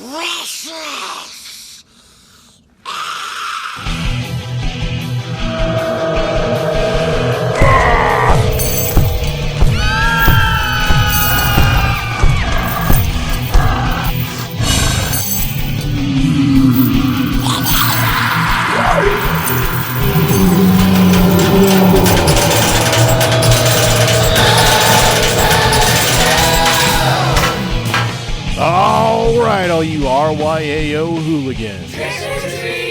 delicious. All right, all you RYAO hooligans.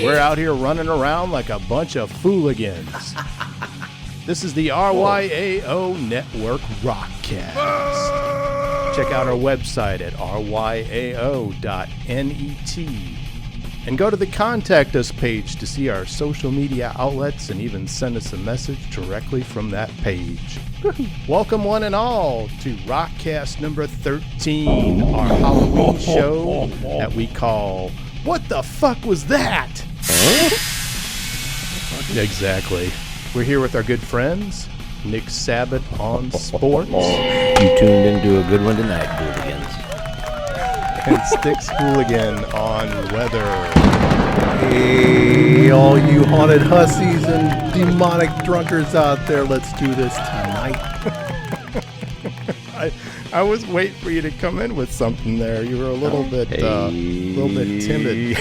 We're out here running around like a bunch of fooligans. This is the RYAO Network Rockcast. Check out our website at ryao.net and go to the Contact Us page to see our social media outlets and even send us a message directly from that page. Welcome one and all to Rockcast number 13, our Halloween show that we call What the Fuck Was That? Exactly. We're here with our good friends, Nick Sabat on sports. You tuned into a good one tonight, hooligans. And Sticks Hooligan on weather. Hey, all you haunted hussies and demonic drunkards out there, let's do this tonight. I was waiting for you to come in with something there. You were a little bit timid.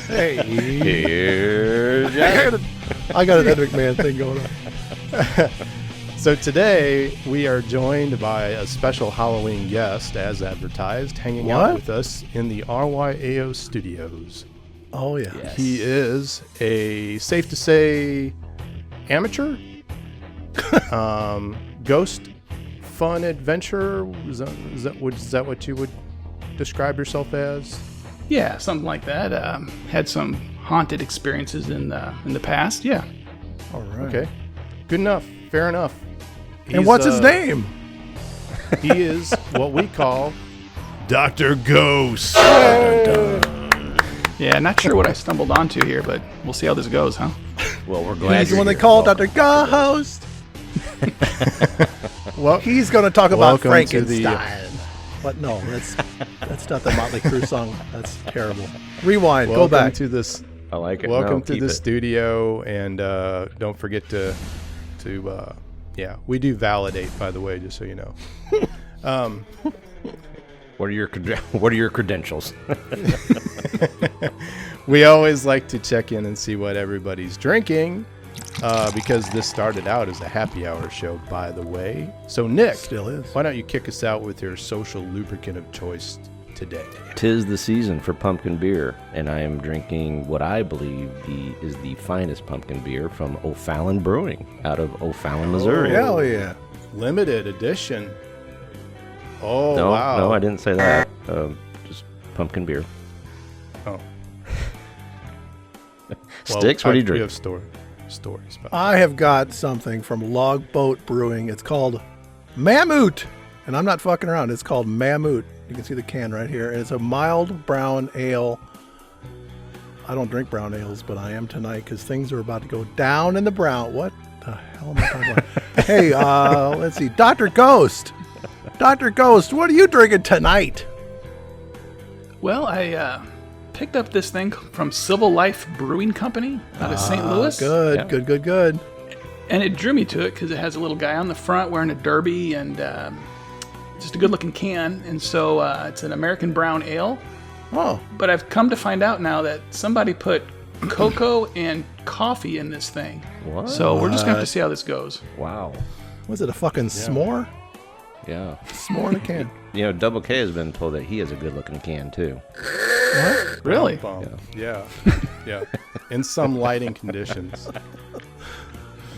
Hey, Here's I got an Ed McMahon thing going on. So today we are joined by a special Halloween guest, as advertised, hanging out with us in the RYAO studios. Oh, yeah. Yes. He is a, safe to say, amateur? Ghost fun adventure? Is that what you would describe yourself as? Yeah, something like that. Had some haunted experiences in the past. Yeah. All right. Okay. Good enough. Fair enough. And what's his name? He is what we call Dr. Ghost. Yeah, not sure what I stumbled onto here, but we'll see how this goes, huh? Well, we're glad He's the you're one they here. call Dr. Ghost. Well, He's going to talk about welcome to the- Frankenstein. But no, that's not the Motley Crue song. That's terrible. Rewind. welcome Go back. to this. I like it. Welcome No, to keep the it. studio, and don't forget to we do validate, by the way, just so you know. What are your credentials? We always like to check in and see what everybody's drinking, because this started out as a happy hour show, by the way. So, Nick, Still is. why don't you kick us out with your social lubricant of choice today? 'Tis the season for pumpkin beer, and I am drinking what I believe is the finest pumpkin beer from O'Fallon Brewing out of O'Fallon, Missouri. Hell yeah. Limited edition. Oh, No, wow. no, I didn't say that. Just pumpkin beer. Oh. Sticks, what do you We drink? have stories about I have got something from Logboat Brewing. It's called Mammut. And I'm not fucking around. It's called Mammut. You can see the can right here. And it's a mild brown ale. I don't drink brown ales, but I am tonight because things are about to go down in the brown. What the hell am I talking about? Hey, let's see. Dr. Ghost. Dr. Ghost, what are you drinking tonight? Well, I picked up this thing from Civil Life Brewing Company out of St. Louis. Good, Yeah. good. And it drew me to it because it has a little guy on the front wearing a derby and just a good-looking can. And so it's an American brown ale. Oh, But I've come to find out now that somebody put cocoa and coffee in this thing. What? So we're just going to have to see how this goes. Wow. was it a fucking s'more? Yeah. S'more in a can. You know, Double K has been told that he has a good-looking can, too. What? Really? Bum. Yeah. Yeah. In some lighting conditions.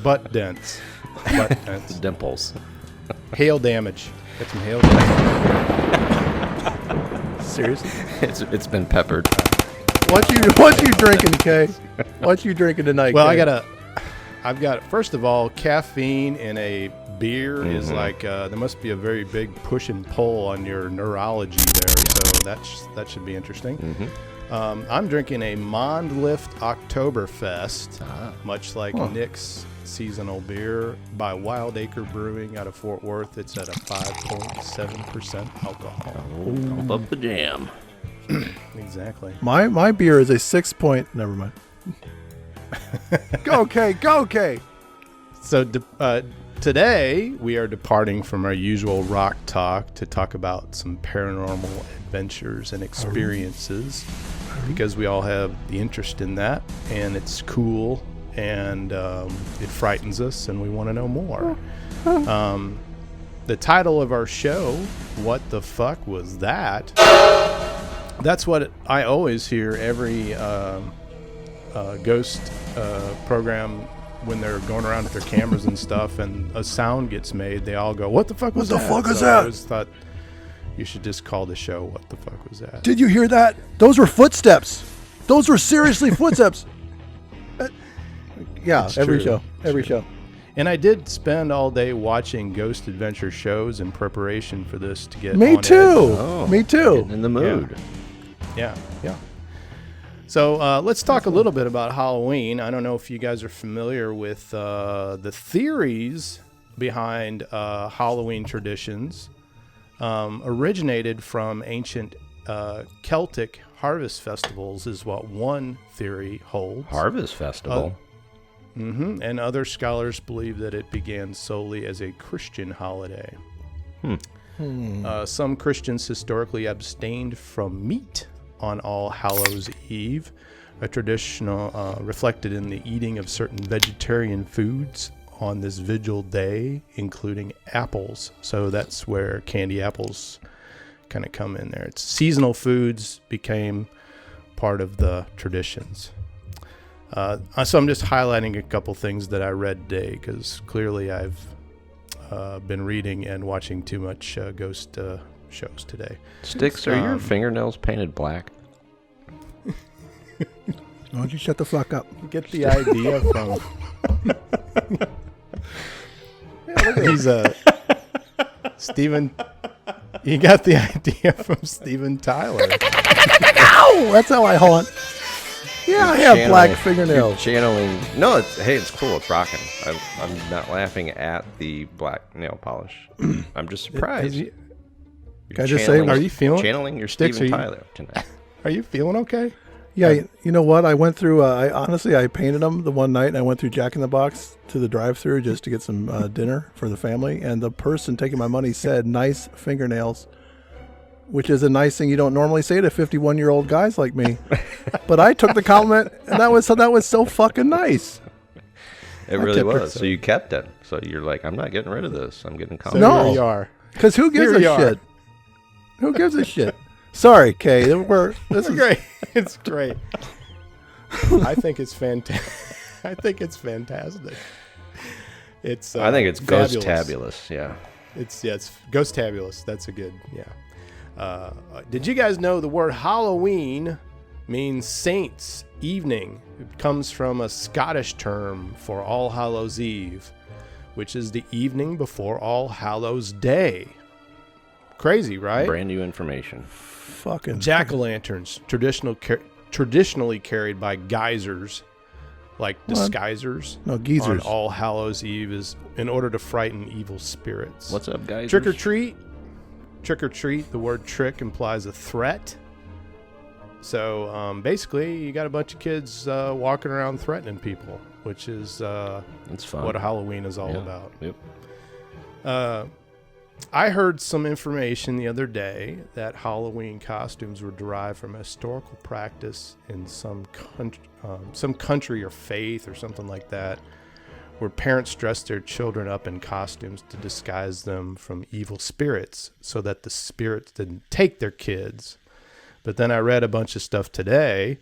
Butt dents. Dimples. Hail damage. Got some hail damage. Seriously? It's been peppered. What you drinking, Kay? What you drinking tonight? Well, Kay? I've got, first of all, caffeine in a beer is like, there must be a very big push and pull on your neurology there. So that should be interesting. I'm drinking a Mondlift Oktoberfest, much like Nick's seasonal beer by Wild Acre Brewing out of Fort Worth. It's at a 5.7% alcohol. Pump up the jam. Exactly. My beer is a 6 point. Never mind. Go Kay, go Kay. So today we are departing from our usual rock talk to talk about some paranormal adventures and experiences, because we all have the interest in that, and it's cool, and it frightens us, and we want to know more. The title of our show, What the Fuck Was That? That's what I always hear every ghost program when they're going around with their cameras and stuff, and a sound gets made. They all go, "What the fuck was that?" What the fuck is So that? I always thought you should just call the show "What the Fuck Was That?" Did you hear that? Those were footsteps. Those were seriously footsteps. Yeah, It's every true. show. Every show. And I did spend all day watching ghost adventure shows in preparation for this to get Me on too. edge. Oh, Me too. getting in the mood. Yeah. So let's talk a little bit about Halloween. I don't know if you guys are familiar with the theories behind Halloween traditions. Originated from ancient Celtic harvest festivals is what one theory holds. Harvest Festival. And other scholars believe that it began solely as a Christian holiday. Some Christians historically abstained from meat on All Hallows Eve, a traditional reflected in the eating of certain vegetarian foods on this vigil day, including apples. So that's where candy apples kind of come in there. It's seasonal foods became part of the traditions. So I'm just highlighting a couple things that I read today, because clearly I've been reading and watching too much ghost shows today. Sticks, are your fingernails painted black? Why don't you shut the fuck up? Get the idea from... He's Steven... You got the idea from Steven Tyler. Ow! That's how I haunt. Yeah, I have black fingernails. You're channeling. No, it's cool. It's rocking. I'm not laughing at the black nail polish. I'm just surprised. You're Can I just say, are you feeling... channeling your Sticks, Steven are you- Tyler tonight? Are you feeling okay? Yeah, you know what? I went through. I painted them the one night, and I went through Jack in the Box to the drive-through just to get some dinner for the family. And the person taking my money said, "Nice fingernails," which is a nice thing you don't normally say to 51-year-old guys like me. But I took the compliment, and that was so fucking nice. It really tipped her, was. So you kept it. So you're like, I'm not getting rid of this. I'm getting So confident. No. here you are. Because who gives Here a you are. shit? Who gives a shit? Sorry, Kay. This It's is great. It's great. I think it's fantastic. I think it's fantastic. It's. I think it's fabulous. ghost-tabulous. Yeah. It's ghost-tabulous. That's a good. Yeah. Did you guys know the word Halloween means Saints' Evening? It comes from a Scottish term for All Hallows Eve, which is the evening before All Hallows Day. Crazy, right? Brand new information. fucking Jack-o'-lanterns, traditionally carried by geysers, like disguisers. No, geezers. On All Hallows Eve is in order to frighten evil spirits. What's up, guys? Trick or treat. Trick or treat. The word trick implies a threat. So basically, you got a bunch of kids walking around threatening people, which is It's fun. what Halloween is all Yeah. about. Yep. I heard some information the other day that Halloween costumes were derived from a historical practice in some country or faith or something like that, where parents dressed their children up in costumes to disguise them from evil spirits so that the spirits didn't take their kids. But then I read a bunch of stuff today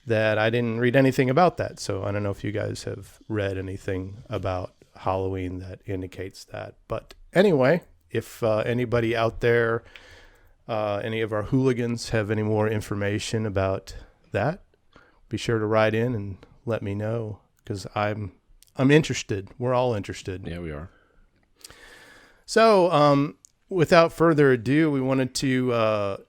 that I didn't read anything about that. So I don't know if you guys have read anything about Halloween that indicates that. But anyway, if anybody out there, any of our hooligans have any more information about that, be sure to write in and let me know, because I'm interested. We're all interested. Yeah, we are. So without further ado, we wanted to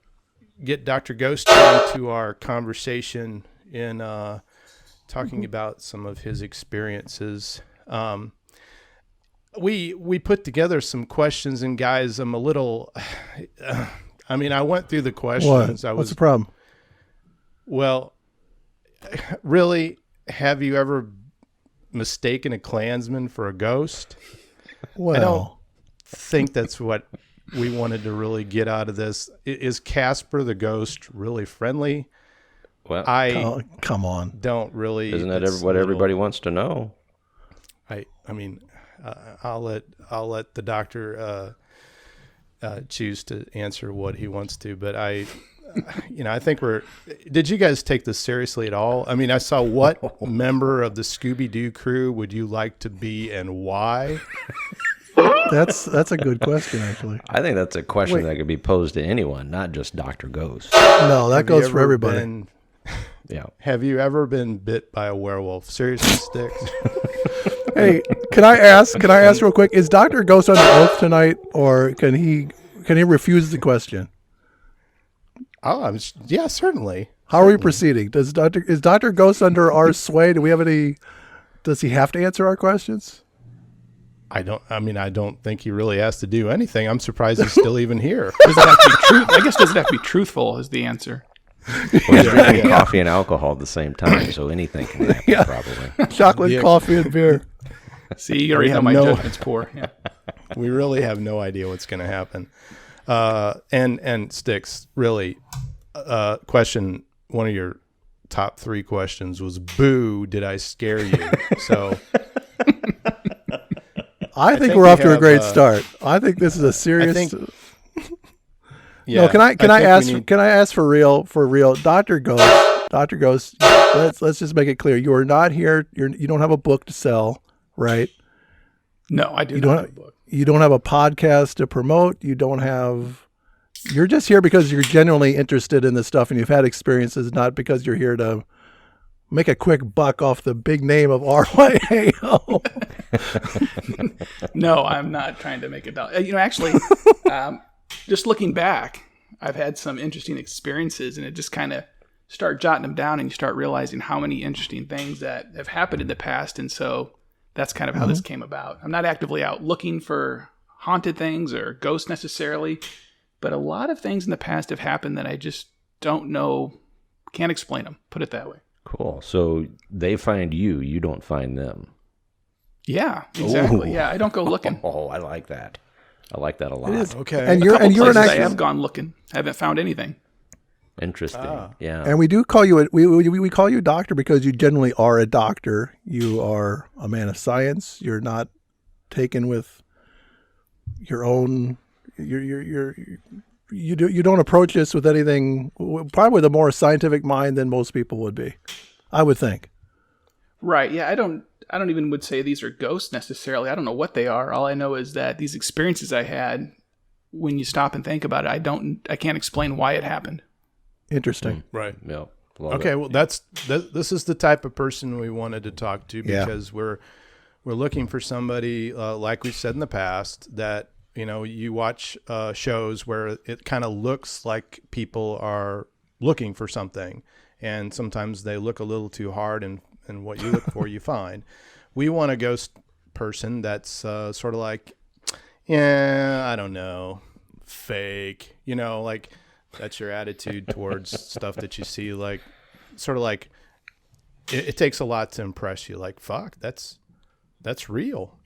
get Dr. Ghost into our conversation in talking about some of his experiences. We put together some questions, and guys, I'm a little I mean, I went through the questions. What? What's the problem? Well, really, have you ever mistaken a Klansman for a ghost? Well, I don't think that's what we wanted to really get out of this. Is Casper the ghost really friendly? Well, come on. Don't really. Isn't that what everybody wants to know? I mean, I'll let the doctor choose to answer what he wants to, but I think did you guys take this seriously at all? I mean, I saw what member of the Scooby-Doo crew would you like to be and why? That's a good question, actually. I think that's a question that could be posed to anyone, not just Dr. Ghost. No, that goes for everybody. Yeah. Have you ever been bit by a werewolf? Seriously, Sticks? Hey, can I ask real quick, is Dr. Ghost under oath tonight, or can he refuse the question? Oh, yeah, certainly. How are we proceeding? Is Dr. Ghost under our sway? Does he have to answer our questions? I don't think he really has to do anything. I'm surprised he's still even here. Does it have to be true? I guess does it have to be truthful is the answer. Well, he's drinking coffee and alcohol at the same time, so anything can happen, probably. Chocolate, coffee, and beer. See, you already know my judgment's poor. Yeah. We really have no idea what's going to happen. And Sticks, really, question, one of your top 3 questions was, boo, did I scare you? So I think we're off to a great start. I think this is a serious... Yeah, no, can I ask for real, Dr. Ghost, let's just make it clear. You are not here. You don't have a book to sell, right? No, I do not have a book. You don't have a podcast to promote. You're just here because you're genuinely interested in this stuff and you've had experiences, not because you're here to make a quick buck off the big name of RYAO. No, I'm not trying to make a dollar. Actually, just looking back, I've had some interesting experiences, and it just kind of start jotting them down, and you start realizing how many interesting things that have happened in the past. And so that's kind of how this came about. I'm not actively out looking for haunted things or ghosts necessarily, but a lot of things in the past have happened that I just don't know, can't explain them, put it that way. Cool. So they find you, you don't find them. Yeah, exactly. Ooh. Yeah, I don't go looking. Oh, I like that. I like that a lot. It is. Okay. And you're an I have gone looking. Haven't found anything. Interesting. Yeah. And we do call you we call you doctor because you generally are a doctor. You are a man of science. You're not taken with your own. You don't approach this with anything. Probably with a more scientific mind than most people would be, I would think. Right. Yeah. I don't even would say these are ghosts necessarily. I don't know what they are. All I know is that these experiences I had, when you stop and think about it, I can't explain why it happened. Interesting. Right. Yeah. Okay. Well, this is the type of person we wanted to talk to because we're looking for somebody, like we've said in the past, that, you watch shows where it kind of looks like people are looking for something, and sometimes they look a little too hard, and what you look for, you find. We want a ghost person that's sort of like, I don't know, fake, like that's your attitude towards stuff that you see, like sort of like it takes a lot to impress you. Like, fuck, that's real.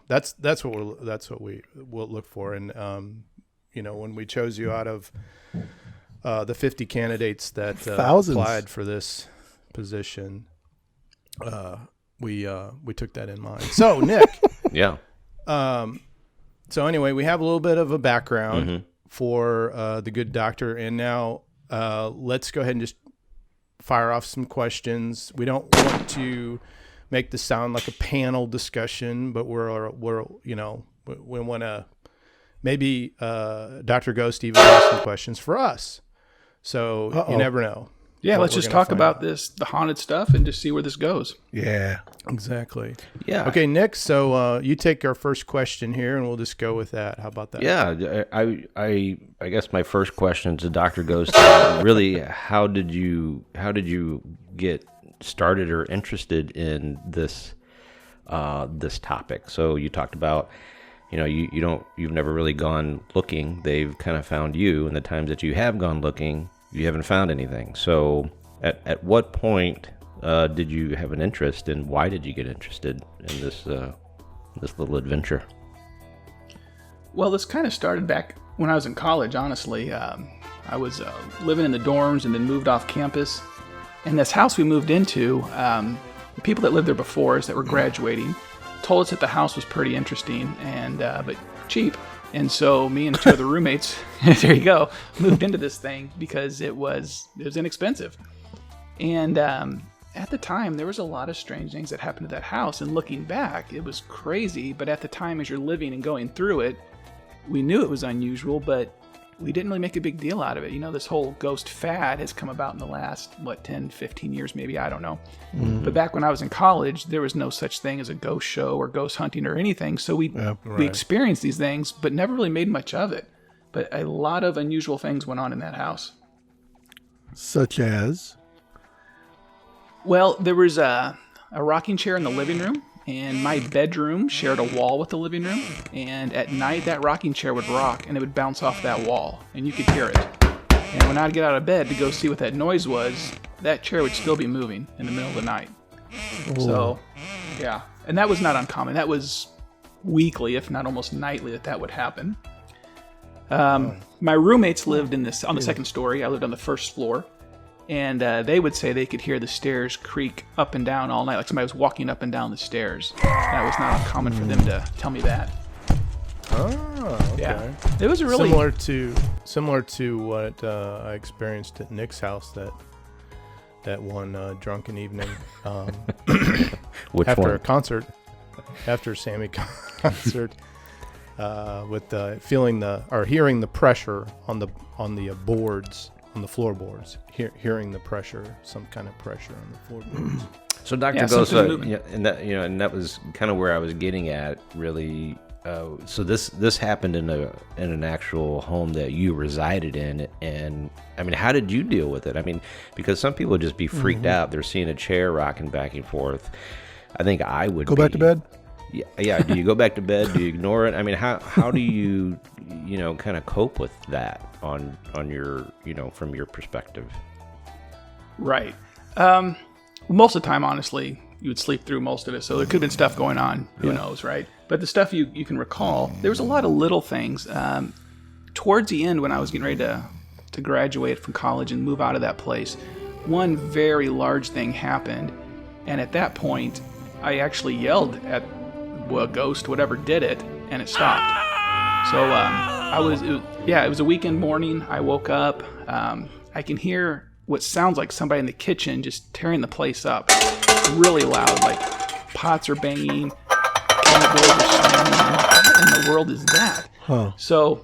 That's what we will look for. And when we chose you out of the 50 candidates that applied for this position, we took that in mind. So Nick, Yeah. So anyway, we have a little bit of a background for the good doctor, and now let's go ahead and just fire off some questions. We don't want to make this sound like a panel discussion, but we're we want to maybe Dr. Ghost even ask some questions for us. So you never know. Yeah, let's just talk about the haunted stuff and just see where this goes. Yeah, exactly. Yeah. Okay, Nick. So you take our first question here, and we'll just go with that. How about that? Yeah. I guess my first question to Dr. Ghost, really, how did you get started or interested in this topic? So you talked about you've never really gone looking. They've kind of found you, and the times that you have gone looking, you haven't found anything. So at what point did you have an interest, and why did you get interested in this little adventure? Well, this kind of started back when I was in college, honestly. I was living in the dorms and then moved off campus. And this house we moved into, the people that lived there before us that were graduating told us that the house was pretty interesting and but cheap. And so me and two other roommates, there you go, moved into this thing because it was inexpensive. And at the time, there was a lot of strange things that happened to that house. And looking back, it was crazy. But at the time, as you're living and going through it, we knew it was unusual, but we didn't really make a big deal out of it. This whole ghost fad has come about in the last, 10, 15 years maybe, I don't know. Mm-hmm. But back when I was in college, there was no such thing as a ghost show or ghost hunting or anything. So we experienced these things, but never really made much of it. But a lot of unusual things went on in that house. Such as? Well, there was a rocking chair in the living room. And my bedroom shared a wall with the living room. And at night, that rocking chair would rock, and it would bounce off that wall. And you could hear it. And when I'd get out of bed to go see what that noise was, that chair would still be moving in the middle of the night. Ooh. So, yeah. And that was not uncommon. That was weekly, if not almost nightly, that would happen. My roommates lived on the second story. I lived on the first floor. And they would say they could hear the stairs creak up and down all night, like somebody was walking up and down the stairs. That was not uncommon for them to tell me that. Oh, okay. Yeah. It was really similar to what I experienced at Nick's house that one drunken evening. Which after one? A concert, after Sammy concert, with hearing the pressure on the boards. On the floorboards, hearing the pressure, some kind of pressure on the floorboards. So, Dr. Ghost, and that was kind of where I was getting at, really. So this happened in an actual home that you resided in, and I mean, how did you deal with it? I mean, because some people would just be freaked out. They're seeing a chair rocking back and forth. I think I would go back to bed. Yeah. Do you go back to bed? Do you ignore it? I mean, how do you kind of cope with that on your from your perspective? Right. Most of the time, honestly, you would sleep through most of it. So there could have been stuff going on. Who knows, right? But the stuff you can recall, there was a lot of little things. Towards the end, when I was getting ready to graduate from college and move out of that place, one very large thing happened, and at that point, I actually yelled at a ghost, whatever did it, and it stopped. So it was a weekend morning. I woke up. I can hear what sounds like somebody in the kitchen just tearing the place up, really loud, like pots are banging, cabinet doors are slamming. What in the world is that? Huh. So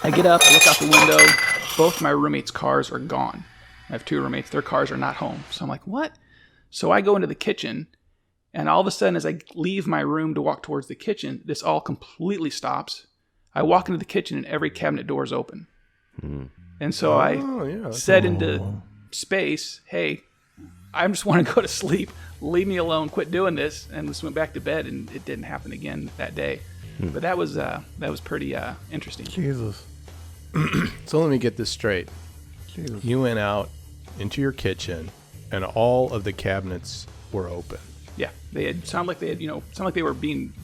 I get up, I look out the window. Both my roommates' cars are gone. I have two roommates. Their cars are not home. So I'm like, what? So I go into the kitchen. And all of a sudden, as I leave my room to walk towards the kitchen, this all completely stops. I walk into the kitchen and every cabinet door is open. Mm. And so I said into space, hey, I just want to go to sleep. Leave me alone. Quit doing this. And just went back to bed, and it didn't happen again that day. Mm. But that was pretty interesting. Jesus. So let me get this straight. Jesus. You went out into your kitchen, and all of the cabinets were open. Yeah, sounded like they were being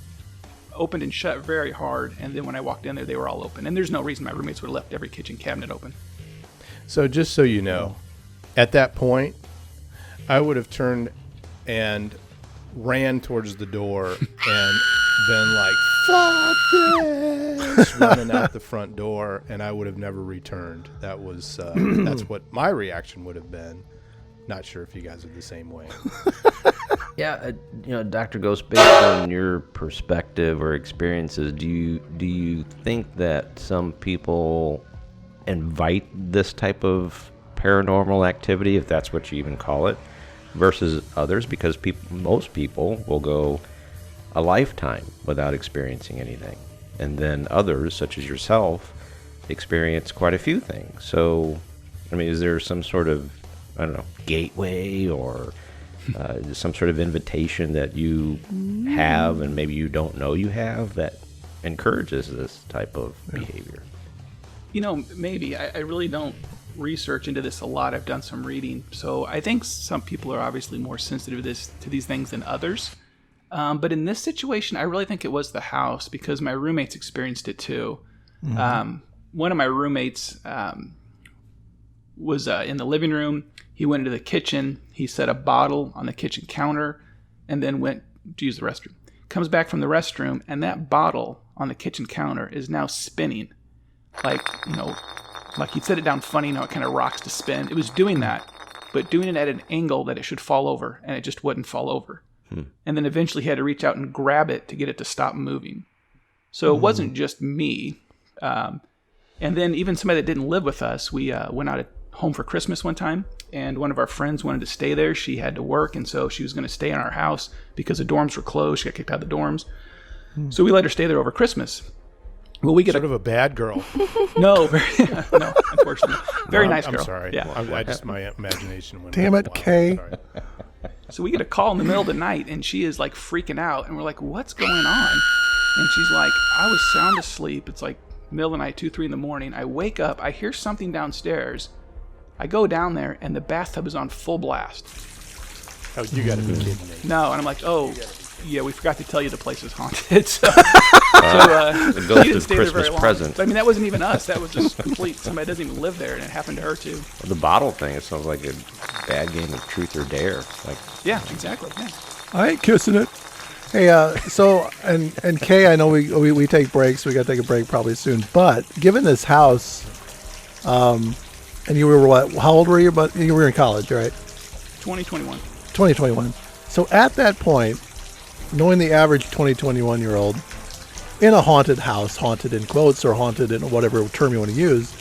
opened and shut very hard. And then when I walked in there, they were all open. And there's no reason my roommates would have left every kitchen cabinet open. So just so you know, at that point, I would have turned and ran towards the door and been like, "Fuck this!" running out the front door, and I would have never returned. That was that's what my reaction would have been. Not sure if you guys are the same way. Yeah, Dr. Ghost, based on your perspective or experiences, do you think that some people invite this type of paranormal activity, if that's what you even call it, versus others? Because most people will go a lifetime without experiencing anything, and then others, such as yourself, experience quite a few things. So, I mean, is there some sort of, I don't know, gateway or some sort of invitation that you have and maybe you don't know you have that encourages this type of behavior. Maybe. I really don't research into this a lot. I've done some reading. So I think some people are obviously more sensitive to these things than others. But in this situation, I really think it was the house because my roommates experienced it too. One of my roommates was in the living room. He went into the kitchen. He set a bottle on the kitchen counter and then went to use the restroom. Comes back from the restroom, and that bottle on the kitchen counter is now spinning. Like he'd set it down funny, it kind of rocks to spin. It was doing that, but doing it at an angle that it should fall over, and it just wouldn't fall over. And then eventually he had to reach out and grab it to get it to stop moving. So it wasn't just me. And then even somebody that didn't live with us, we went out home for Christmas one time, and one of our friends wanted to stay there. She had to work, and so she was going to stay in our house because the dorms were closed. She got kicked out of the dorms. So we let her stay there over Christmas. Well, we get sort of a bad girl. No, no, unfortunately. Very nice girl. I'm sorry. Yeah. I just, my imagination went. Damn it, wild. Kay. Sorry. So we get a call in the middle of the night, and she is like freaking out, and we're like, what's going on? And she's like, I was sound asleep. It's like middle of the night, 2, 3 in the morning. I wake up, I hear something downstairs. I go down there, and the bathtub is on full blast. Oh, you got to be kidding me. No, and I'm like, oh, yeah, we forgot to tell you the place is haunted. So, The ghost she didn't of stay there very Christmas long. present. But, I mean, that wasn't even us. That was just complete. Somebody doesn't even live there, and it happened to her too. The bottle thing, it sounds like a bad game of truth or dare. Like, Yeah, exactly. Yeah. I ain't kissing it. Hey, so and Kay, I know we take breaks. We got to take a break probably soon. But given this house, and you were what? How old were you? But you were in college, right? 2021. 2021. So at that point, knowing the average 2021-year-old in a haunted house, haunted in quotes or haunted in whatever term you want to use,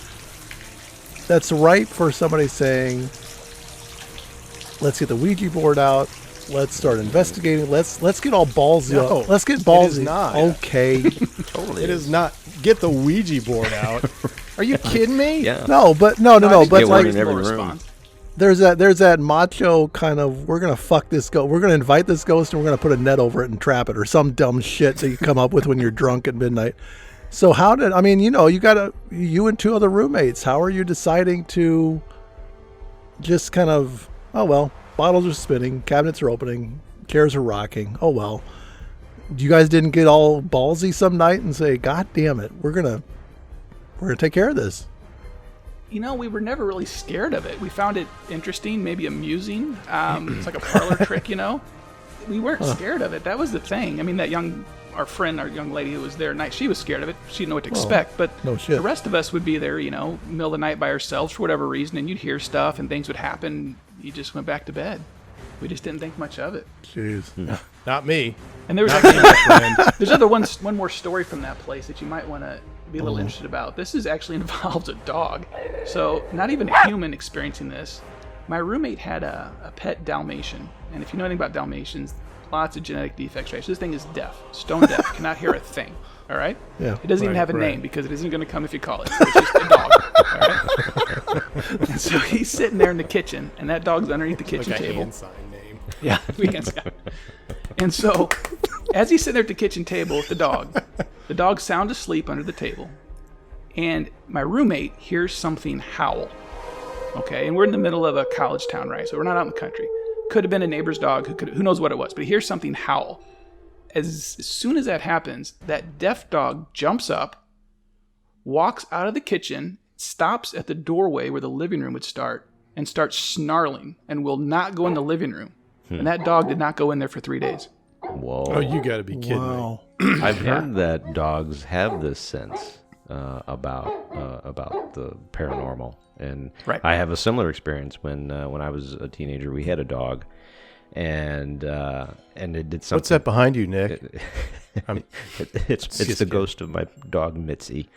that's right for somebody saying, let's get the Ouija board out. Let's start investigating. Let's get all ballsy. No, let's get ballsy. it is not. Okay. totally. It is not. Get the Ouija board out. Are you kidding me? Yeah. No, but no. I think But get like, one in every room. response. there's that macho kind of, we're gonna fuck this ghost. We're gonna invite this ghost and we're gonna put a net over it and trap it, or some dumb shit that you come up with when you're drunk at midnight. So you and 2 other roommates, how are you deciding to just kind of, oh well, bottles are spinning, cabinets are opening, chairs are rocking, oh well. You guys didn't get all ballsy some night and say, God damn it, we're gonna take care of this. We were never really scared of it. We found it interesting, maybe amusing. It's like a parlor trick, We weren't scared of it. That was the thing. I mean, our young lady who was there at night, she was scared of it. She didn't know what to expect. But no shit. The rest of us would be there, middle of the night by ourselves for whatever reason, and you'd hear stuff and things would happen. You just went back to bed. We just didn't think much of it. Jeez. Not me. And there was Not me, my friend. there's one more story from that place that you might want to be a little interested about. This actually involves a dog. So not even a human experiencing this. My roommate had a pet Dalmatian. And if you know anything about Dalmatians, lots of genetic defects, right? So this thing is deaf, stone deaf, cannot hear a thing. All right? Yeah. It doesn't even Right, have a right. name because it isn't going to come if you call it. So it's just a dog. All right? And so he's sitting there in the kitchen, and that dog's underneath the kitchen Like a table. hand sign name. Yeah, weekends. And so, as he's sitting there at the kitchen table with the dog's sound asleep under the table, and my roommate hears something howl. Okay, and we're in the middle of a college town, right? So we're not out in the country. Could have been a neighbor's dog. Who knows what it was? But he hears something howl. As soon as that happens, that deaf dog jumps up, walks out of the kitchen, stops at the doorway where the living room would start, and starts snarling, and will not go in the living room. And that dog did not go in there for 3 days. Whoa. Oh, you got to be kidding me. Wow. I've heard that dogs have this sense about the paranormal, and Right. I have a similar experience when I was a teenager. We had a dog, and it did something. What's that behind you, Nick? It's the ghost of my dog Mitzi.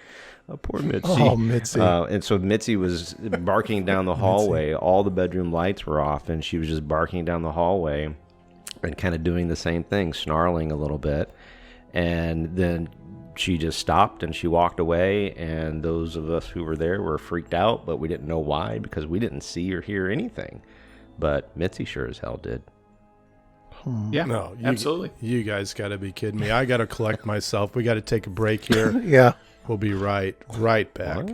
Oh, poor Mitzi. Oh, Mitzi. And so Mitzi was barking down the hallway. All the bedroom lights were off, and she was just barking down the hallway and kind of doing the same thing, snarling a little bit. And then she just stopped and she walked away, and those of us who were there were freaked out, but we didn't know why because we didn't see or hear anything. But Mitzi sure as hell did. Yeah, No, absolutely. You guys got to be kidding me. I got to collect myself. We got to take a break here. Yeah. We'll be right back.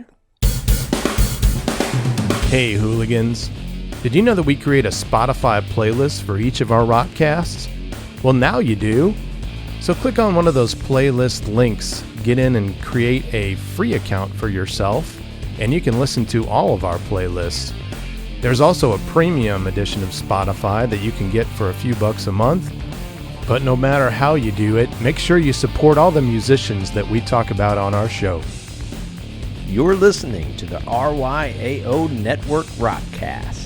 Hey, hooligans. Did you know that we create a Spotify playlist for each of our Rockcasts? Well, now you do. So click on one of those playlist links, get in and create a free account for yourself, and you can listen to all of our playlists. There's also a premium edition of Spotify that you can get for a few bucks a month. But no matter how you do it, make sure you support all the musicians that we talk about on our show. You're listening to the RYAO Network Rockcast.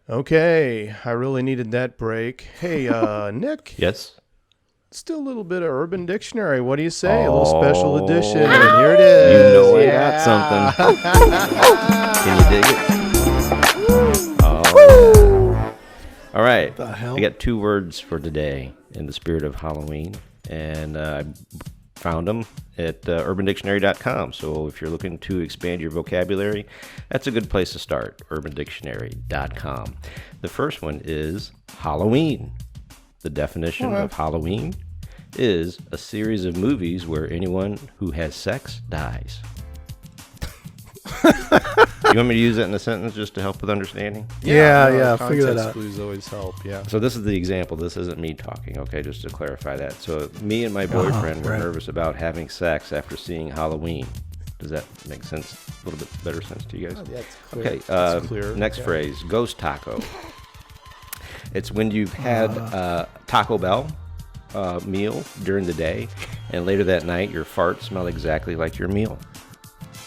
Okay, I really needed that break. Hey, Nick. Yes? Let's do a little bit of Urban Dictionary. What do you say? A little special edition. And here it You is. know I got something. Can you dig it? Oh. All right. The hell? I got 2 words for today in the spirit of Halloween, and I found them at urbandictionary.com. So if you're looking to expand your vocabulary, that's a good place to start, urbandictionary.com. The first one is Halloween. The definition of Halloween is a series of movies where anyone who has sex dies. You want me to use that in a sentence just to help with understanding? Yeah, figure that context out. clues always help, yeah. So this is the example. This isn't me talking, okay, just to clarify that. So me and my boyfriend were right. nervous about having sex after seeing Halloween. Does that make sense? A little bit better sense to you guys? Yeah, it's clear. Okay, It's clear. next Yeah. phrase, ghost taco. It's when you've had Taco Bell meal during the day, and later that night your farts smell exactly like your meal.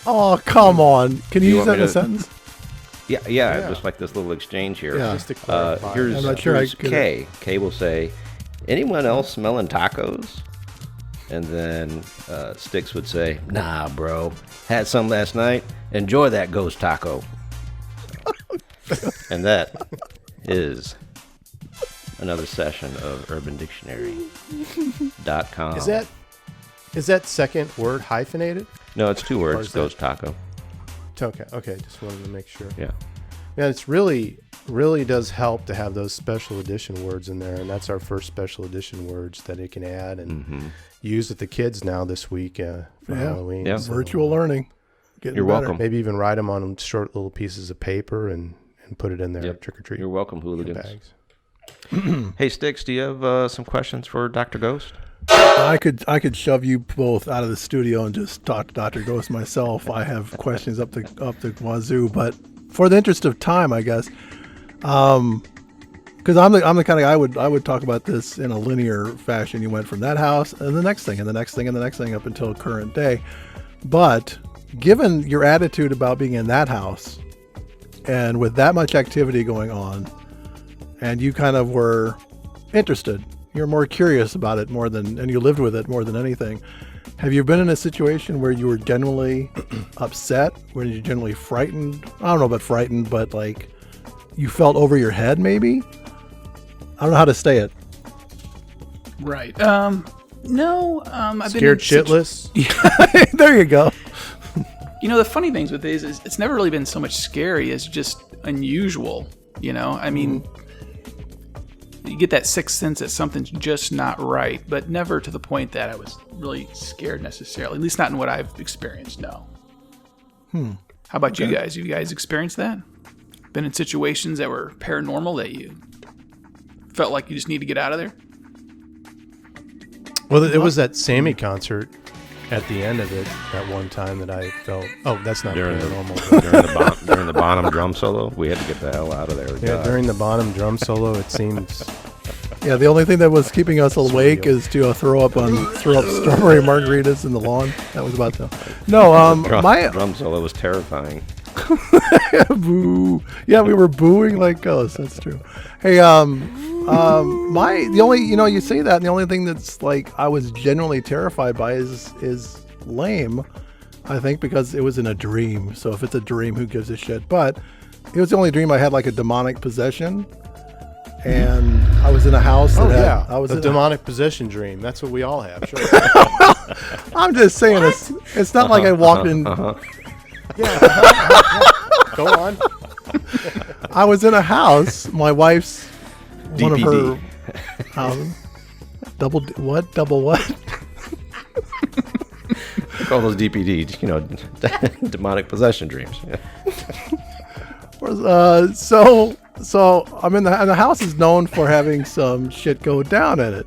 Oh, come on. Can you You use want that in me a to- sentence? Yeah, just like this little exchange here. Yeah. Just to clarify. Here's, I'm not sure I here's get Kay. Kay will say, anyone else smelling tacos? And then Sticks would say, nah, bro. Had some last night. Enjoy that ghost taco. And that is another session of urbandictionary.com. Is that second word hyphenated? No, it's 2 Or words, is that- ghost taco. Okay, just wanted to make sure. Yeah. Yeah, it's really does help to have those special edition words in there, and that's our first special edition words that it can add and use with the kids now this week for Halloween. Yeah. So Virtual learning. Getting You're better. welcome. maybe even write them on short little pieces of paper and put it in their Yep. trick or treat You're welcome, hooligans. bags. Hey, Sticks, do you have some questions for Dr. Ghost? I could shove you both out of the studio and just talk to Dr. Ghost myself. I have questions up the wazoo, but for the interest of time, I guess, because I'm the kind of guy I would talk about this in a linear fashion. You went from that house and the next thing and the next thing and the next thing up until current day. But given your attitude about being in that house and with that much activity going on, and you kind of were interested. You're more curious about it and you lived with it more than anything. Have you been in a situation where you were genuinely upset, where you're genuinely frightened? I don't know about frightened, but like you felt over your head maybe? I don't know how to say it. Right. No. I've Scared been in shitless? There you go. You know, the funny things with these is it's never really been so much scary as just unusual. You know, I mean, you get that sixth sense that something's just not right, but never to the point that I was really scared necessarily. At least not in what I've experienced. No. How about you guys? Have you guys experienced that? Been in situations that were paranormal that you felt like you just need to get out of there? Well, it was that Sammy concert at the end of it that one time that I felt, oh, that's not During the- paranormal. during the Bonham drum solo, we had to get the hell out of there. Yeah, during the bottom drum solo, it seems Yeah, the only thing that was keeping us awake is to throw up strawberry margaritas in the lawn. That was about to. No, my drum solo was terrifying. boo. Yeah, we were booing like ghosts. That's true. Hey, the only, you say that, and the only thing that's like I was genuinely terrified by is lame. I think because it was in a dream. So if it's a dream, who gives a shit? But it was the only dream I had like a demonic possession, and I was in a house. oh That yeah, I was a in demonic possession dream. That's what we all have. Sure. I'm just saying it's not like I walked in. Go on. I was in a house. My wife's one of DPD. her double what? Double what? Call those DPD, demonic possession dreams. Yeah. So I'm in the house is known for having some shit go down in it.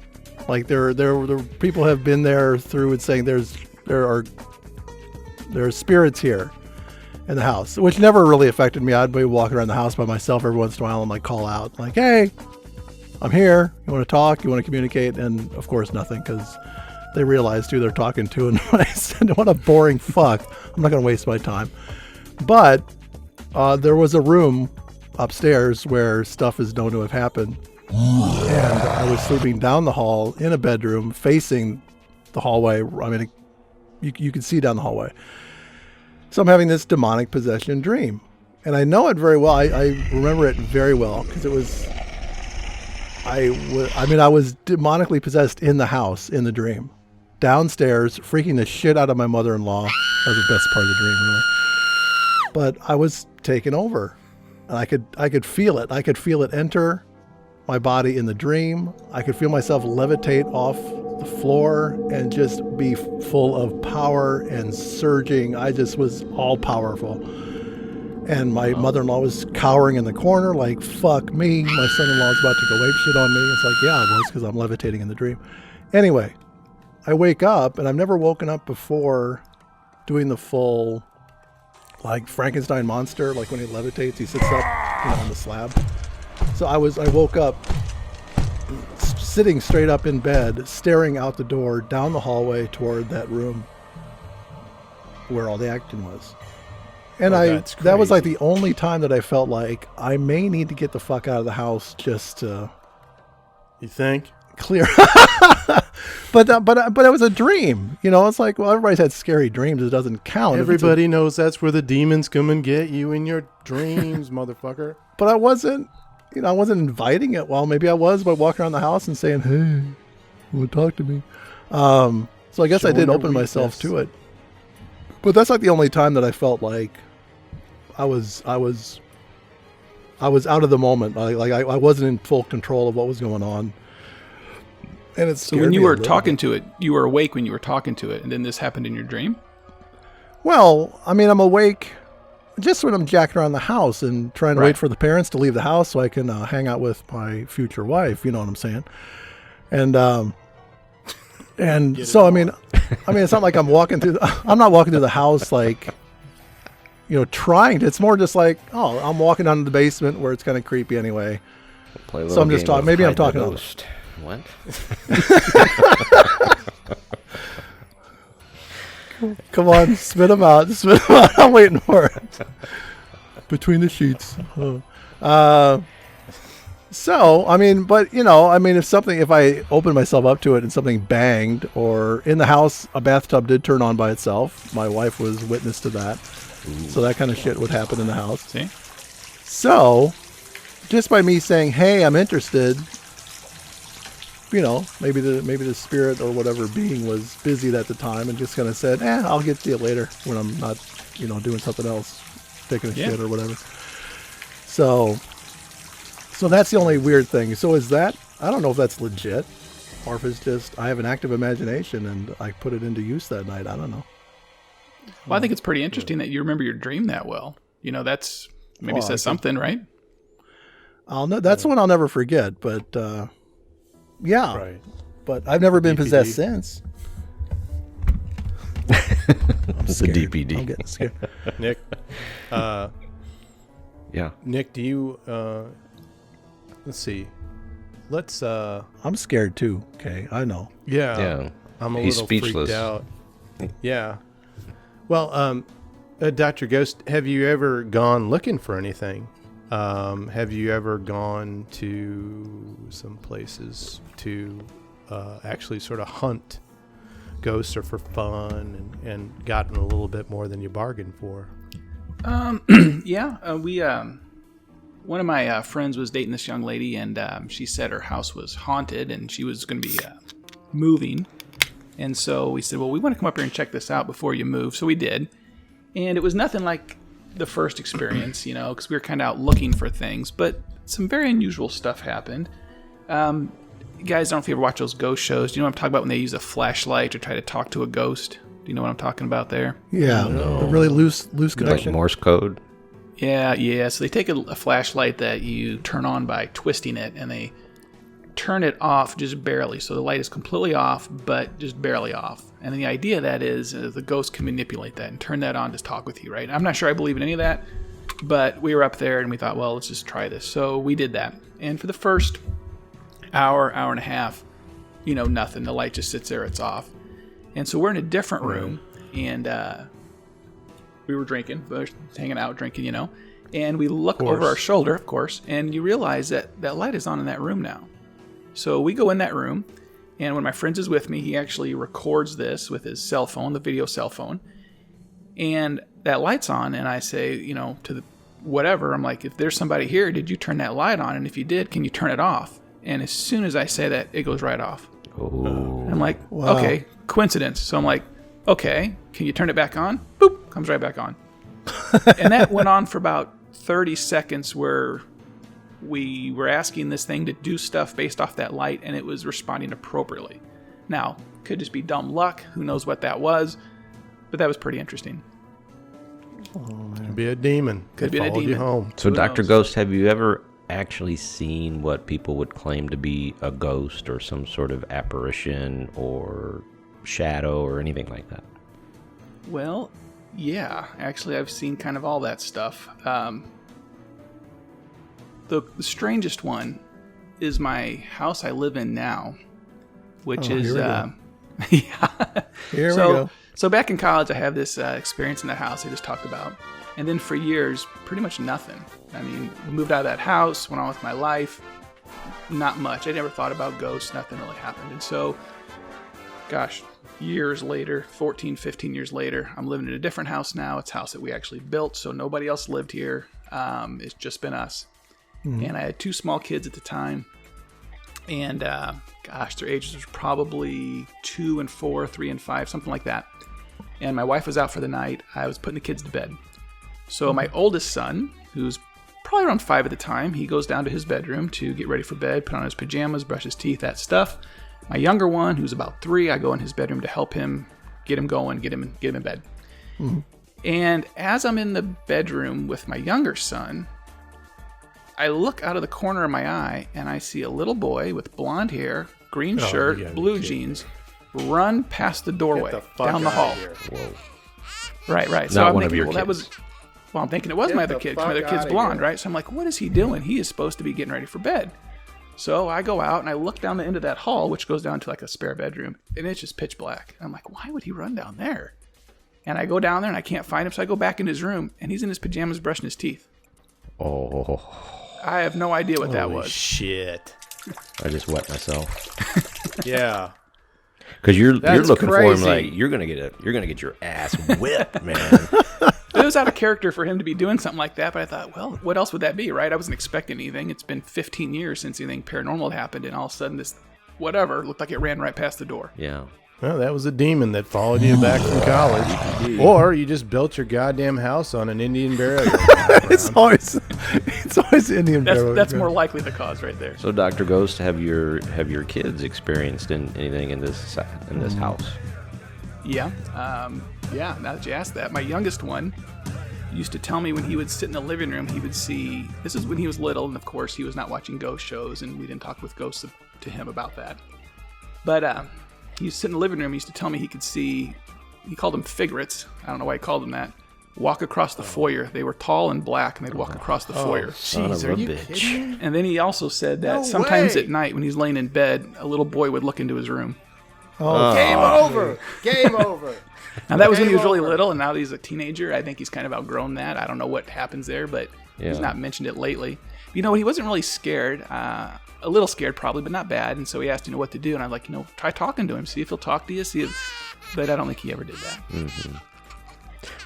Like there people have been there through and saying there are spirits here in the house, which never really affected me. I'd be walking around the house by myself every once in a while and like call out like, "Hey, I'm here. You want to talk? You want to communicate?" And of course nothing, because they realized who they're talking to. And I said, "What a boring fuck. I'm not going to waste my time." But there was a room upstairs where stuff is known to have happened. And I was sleeping down the hall in a bedroom facing the hallway. I mean, you could see down the hallway. So I'm having this demonic possession dream. And I know it very well. I remember it very well because it was, I was demonically possessed in the house in the dream. Downstairs, freaking the shit out of my mother-in-law. That was the best part of the dream, really. But I was taken over. And I could feel it. I could feel it enter my body in the dream. I could feel myself levitate off the floor and just be full of power and surging. I just was all powerful. And my mother-in-law was cowering in the corner like, fuck me. My son-in-law is about to go ape shit on me. It's like, yeah, I was, because I'm levitating in the dream. Anyway, I wake up, and I've never woken up before doing the full, like Frankenstein monster, like when he levitates, he sits up, on the slab. So I woke up sitting straight up in bed, staring out the door down the hallway toward that room where all the action was. And that was like the only time that I felt like I may need to get the fuck out of the house just to... You think? Clear. But it was a dream. It's like, well, everybody's had scary dreams. It doesn't count. Everybody knows that's where the demons come and get you in your dreams, motherfucker. But I wasn't inviting it. Well, maybe I was by walking around the house and saying, "Hey, want to talk to me?" So I guess I did open myself to it. But that's like the only time that I felt like I was out of the moment. Like I wasn't in full control of what was going on. And it's so when you were talking to it, you were awake when you were talking to it, and then this happened in your dream? Well, I mean, I'm awake just when I'm jacking around the house and trying to wait for the parents to leave the house so I can hang out with my future wife. You know what I'm saying? And so I mean, it's not like I'm walking through. I'm not walking through the house like, trying to. It's more just like, oh, I'm walking down to the basement where it's kind of creepy anyway. So I'm just talking. Maybe I'm talking about what? Come on, spit them out. I'm waiting for it. Between the sheets. So, I mean, but, if I opened myself up to it and something banged, or in the house, a bathtub did turn on by itself. My wife was witness to that. Ooh. So that kind of shit would happen in the house. See? So, just by me saying, hey, I'm interested, maybe the spirit or whatever being was busy at the time and just kind of said, I'll get to you later when I'm not, doing something else, taking a shit or whatever. So that's the only weird thing. So is that, I don't know if that's legit or if it's just, I have an active imagination and I put it into use that night. I don't know. Well, I think it's pretty interesting that you remember your dream that well. That's maybe says something, right? That's one I'll never forget, but, yeah, right. But I've never been possessed since. It's a DPD. I'm getting scared. Nick, yeah. Nick, do you? Let's see. I'm scared too. Okay, I know. Yeah. I'm a little speechless. Freaked out. Yeah. Well, Dr. Ghost, have you ever gone looking for anything? Have you ever gone to some places to actually sort of hunt ghosts or for fun and gotten a little bit more than you bargained for? Yeah. We one of my friends was dating this young lady, and she said her house was haunted and she was going to be moving. And so we said, well, we want to come up here and check this out before you move. So we did. And it was nothing like the first experience, because we were kind of out looking for things, but some very unusual stuff happened. Guys, I don't know if you ever watch those ghost shows. Do you know what I'm talking about when they use a flashlight to try to talk to a ghost? Do you know what I'm talking about there? Yeah, the really loose connection. Like Morse code? Yeah. So they take a flashlight that you turn on by twisting it, and they turn it off just barely. So the light is completely off, but just barely off. And then the idea of that is the ghost can manipulate that and turn that on to talk with you, right? I'm not sure I believe in any of that, but we were up there and we thought, well, let's just try this. So we did that. And for the first hour and a half, nothing. The light just sits there, it's off. And so we're in a different room, and we were drinking, hanging out, drinking, and we look over our shoulder, of course, and you realize that that light is on in that room now. So we go in that room, and when my friend is with me, he actually records this with his cell phone, the video cell phone, and that light's on, and I say, to the whatever, I'm like, if there's somebody here, did you turn that light on? And if you did, can you turn it off? And as soon as I say that, it goes right off. Oh. I'm like, okay, coincidence. So I'm like, okay, can you turn it back on? Boop, comes right back on. And that went on for about 30 seconds where we were asking this thing to do stuff based off that light, and it was responding appropriately. Now, could just be dumb luck. Who knows what that was? But that was pretty interesting. Could be a demon. Could be a followed demon. You home. So, Who Dr. knows? Ghost, have you ever actually seen what people would claim to be a ghost or some sort of apparition or shadow or anything like that? Well, yeah. Actually, I've seen kind of all that stuff. The strangest one is my house I live in now, which is... Here we so, go. So back in college, I have this experience in that house I just talked about. And then for years, pretty much nothing. I mean, moved out of that house, went on with my life. Not much. I never thought about ghosts. Nothing really happened. And so, gosh, years later, 14, 15 years later, I'm living in a different house now. It's a house that we actually built, so nobody else lived here. It's just been us. And I had 2 small kids at the time. And, gosh, their ages were probably 2 and 4, 3 and 5, something like that. And my wife was out for the night. I was putting the kids to bed. So my oldest son, who's probably around 5 at the time, he goes down to his bedroom to get ready for bed, put on his pajamas, brush his teeth, that stuff. My younger one, who's about 3, I go in his bedroom to help him, get him going, get him in bed. And as I'm in the bedroom with my younger son, I look out of the corner of my eye and I see a little boy with blonde hair, green shirt, blue jeans, run past the doorway down the hall. Whoa. Right. So Not I'm one thinking, of your kids. I'm thinking it was my other kid. My other kid's blonde, right? So I'm like, what is he doing? He is supposed to be getting ready for bed. So I go out and I look down the end of that hall, which goes down to like a spare bedroom, and it's just pitch black. And I'm like, why would he run down there? And I go down there and I can't find him, so I go back in his room, and he's in his pajamas brushing his teeth. Oh, I have no idea what that Holy was. shit. I just wet myself. Yeah. Because you're That's looking for him crazy. like you're gonna get your ass whipped, man. It was out of character for him to be doing something like that, but I thought, well, what else would that be, right? I wasn't expecting anything. It's been 15 years since anything paranormal had happened, and all of a sudden this whatever looked like it ran right past the door. Yeah. Well, that was a demon that followed you back from college. Or you just built your goddamn house on an Indian burial ground. It's always Indian. That's more likely the cause right there. So, Dr. Ghost, have your kids experienced anything in this house? Yeah. Now that you asked that, my youngest one used to tell me when he would sit in the living room, he would see, this is when he was little, and of course he was not watching ghost shows, and we didn't talk with ghosts to him about that. But he used to sit in the living room, he used to tell me he could see, he called them figurates, I don't know why he called them that, walk across the foyer. They were tall and black, and they'd walk across the foyer. Son of Jeez, are a you bitch. kidding me? And then he also said that No sometimes way. at night when he's laying in bed, a little boy would look into his room. Game over. Game over. Now that was when he was Game really over. little, and now that he's a teenager, I think he's kind of outgrown that. I don't know what happens there, but he's Yeah. not mentioned it lately. You know, he wasn't really scared, a little scared probably, but not bad. And so he asked, what to do, and I'm like, try talking to him, see if he'll talk to you, But I don't think he ever did that.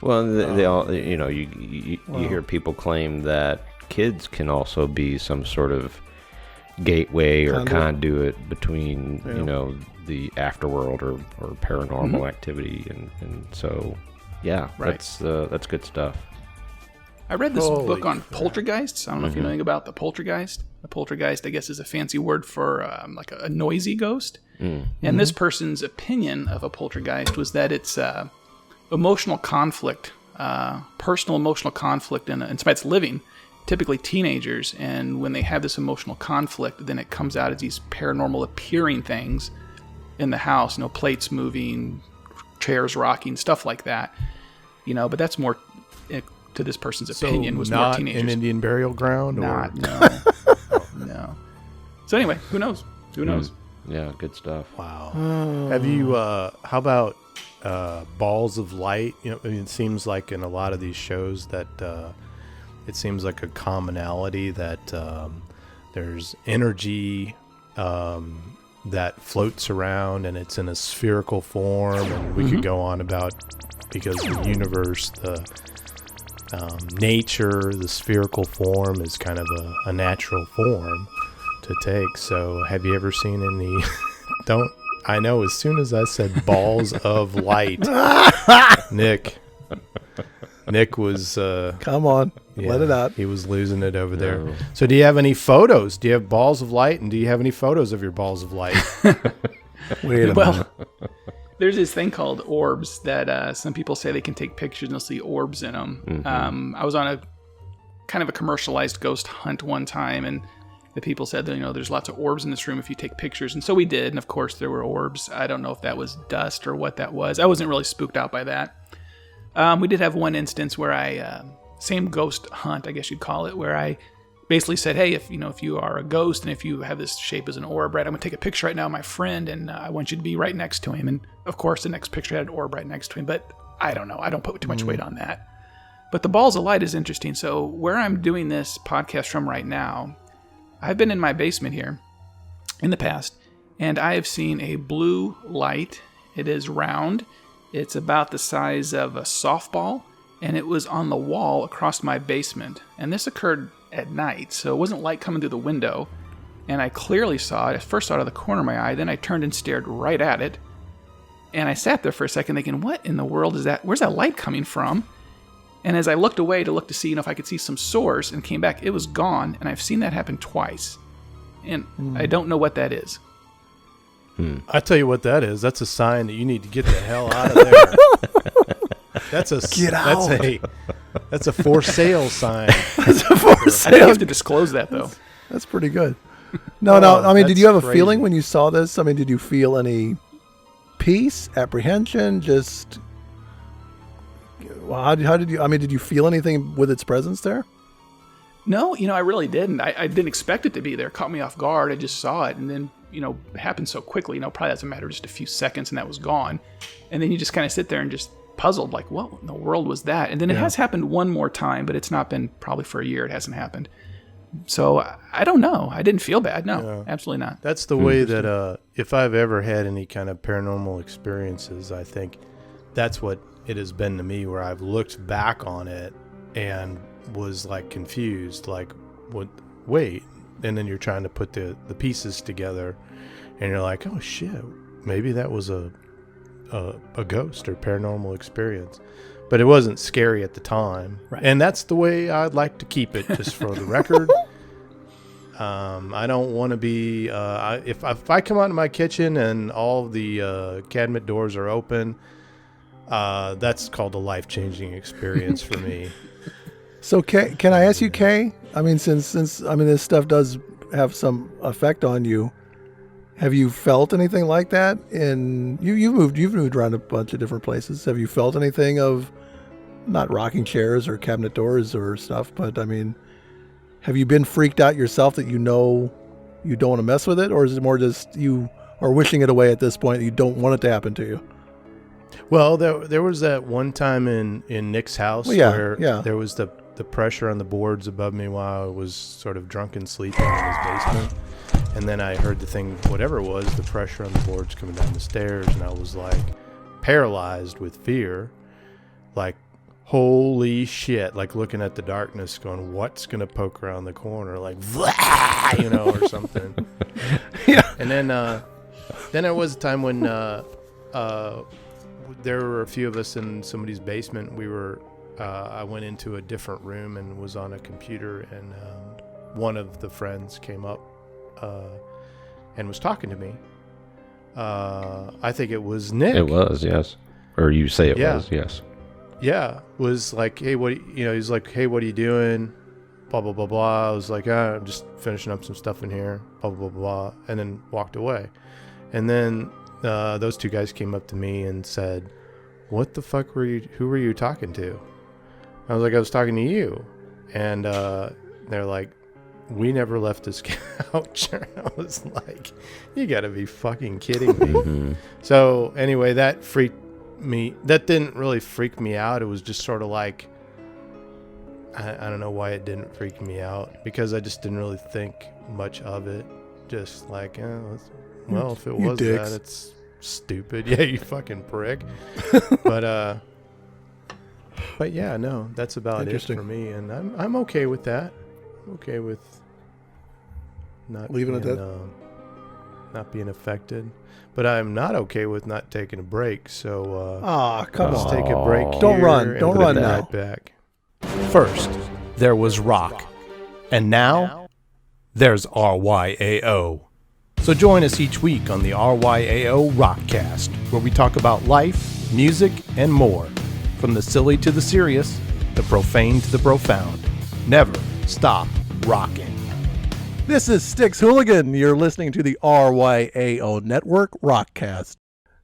Well, they all, you hear people claim that kids can also be some sort of gateway or conduit between, the afterworld or paranormal activity, and so, yeah, Right. that's good stuff. I read this Holy book on crap. poltergeists. I don't know if you know anything about the poltergeist. The poltergeist, I guess, is a fancy word for like a noisy ghost. And this person's opinion of a poltergeist was that it's emotional conflict, personal emotional conflict in somebody's living, typically teenagers. And when they have this emotional conflict, then it comes out as these paranormal appearing things in the house, plates moving, chairs rocking, stuff like that. But that's more, to this person's opinion, was more teenagers. An Indian burial ground? Not, no. No. So anyway, who knows? Who knows? Yeah, good stuff. Wow. Have you, how about balls of light? It seems like in a lot of these shows that it seems like a commonality that there's energy that floats around and it's in a spherical form. And we could go on about, because the universe, the nature, the spherical form is kind of a natural form to take. So have you ever seen any I know as soon as I said balls of light, Nick was Come on, let it out. He was losing it over there. So do you have any photos? Do you have balls of light, and do you have any photos of your balls of light? Wait a minute. There's this thing called orbs that some people say they can take pictures and they'll see orbs in them. I was on a kind of a commercialized ghost hunt one time, and the people said that, there's lots of orbs in this room if you take pictures. And so we did, and of course there were orbs. I don't know if that was dust or what that was. I wasn't really spooked out by that. We did have one instance where I, same ghost hunt, I guess you'd call it, where I basically said, hey, if you are a ghost and if you have this shape as an orb, right, I'm going to take a picture right now of my friend, and I want you to be right next to him. And of course the next picture had an orb right next to him, but I don't know. I don't put too much weight on that. But the balls of light is interesting. So where I'm doing this podcast from right now, I've been in my basement here in the past, and I have seen a blue light. It is round. It's about the size of a softball, and it was on the wall across my basement. And this occurred at night, so it wasn't light coming through the window. And I clearly saw it. I first saw it out of the corner of my eye, then I turned and stared right at it. And I sat there for a second thinking, what in the world is that? Where's that light coming from? And as I looked away to look to see, if I could see some source, and came back, it was gone. And I've seen that happen twice. And I don't know what that is. I tell you what that is. That's a sign that you need to get the hell out of there. Get out. That's a for sale sign. It's a for I think sale. you have to disclose that, though. That's pretty good. No. I mean, did that's you have a crazy. feeling when you saw this? I mean, did you feel any peace, apprehension? Just how did you? I mean, did you feel anything with its presence there? No, I really didn't. I didn't expect it to be there. It caught me off guard. I just saw it, and then, it happened so quickly. Probably that's a matter of just a few seconds, and that was gone. And then you just kind of sit there and just puzzled, like, what in the world was that? And then it has happened one more time, but it's not been probably for a year. It hasn't happened. So I don't know. I didn't feel bad. No, absolutely not. That's the way that if I've ever had any kind of paranormal experiences, I think that's what it has been to me, where I've looked back on it and was like confused, like, what? Wait. And then you're trying to put the pieces together, and you're like, oh shit, maybe that was a ghost or paranormal experience. But it wasn't scary at the time. Right. And that's the way I'd like to keep it, just for the record. I don't want to be, if I come out of my kitchen and all the cabinet doors are open, that's called a life-changing experience for me. So, Kay, can I ask you, Kay? I mean, since this stuff does have some effect on you, have you felt anything like that? You've moved around a bunch of different places. Have you felt anything of, not rocking chairs or cabinet doors or stuff, but I mean, have you been freaked out yourself that you don't want to mess with it, or is it more just you are wishing it away at this point that you don't want it to happen to you? Well, there was that one time in Nick's house where there was the pressure on the boards above me while I was sort of drunken sleeping in his basement. And then I heard the thing, whatever it was, the pressure on the boards coming down the stairs, and I was like paralyzed with fear, like, holy shit, like looking at the darkness going, what's going to poke around the corner, like, or something. Yeah. And then there was a time when there were a few of us in somebody's basement. We were I went into a different room and was on a computer, and one of the friends came up and was talking to me. I think it was Nick. It was, yes. Or you say it Yeah. was, yes. Yeah, was like, hey, he's like, hey, what are you doing? Blah, blah, blah, blah. I was like, I'm just finishing up some stuff in here, blah, blah, blah, blah, and then walked away. And then those two guys came up to me and said, what the fuck who were you talking to? I was like, I was talking to you. And they're like, we never left this couch. I was like, you gotta be fucking kidding me. Mm-hmm. So anyway, that freaked me. That didn't really freak me out. It was just sort of like, I don't know why it didn't freak me out, because I just didn't really think much of it. Just like, well, if it was dicks. that, it's stupid. Yeah, you fucking prick. But yeah, no, that's about it Interesting. for me, and I'm okay with that. I'm okay with not Leaving it being, at that? not being affected, but I'm not okay with not taking a break. So Come let's on. take a break. Don't here run. and Don't we'll run be now. right back. First, there was rock. And now, there's RYAO. So join us each week on the RYAO Rockcast, where we talk about life, music, and more. From the silly to the serious, the profane to the profound. Never stop rocking. This is Styx Hooligan. You're listening to the RYAO Network Rockcast.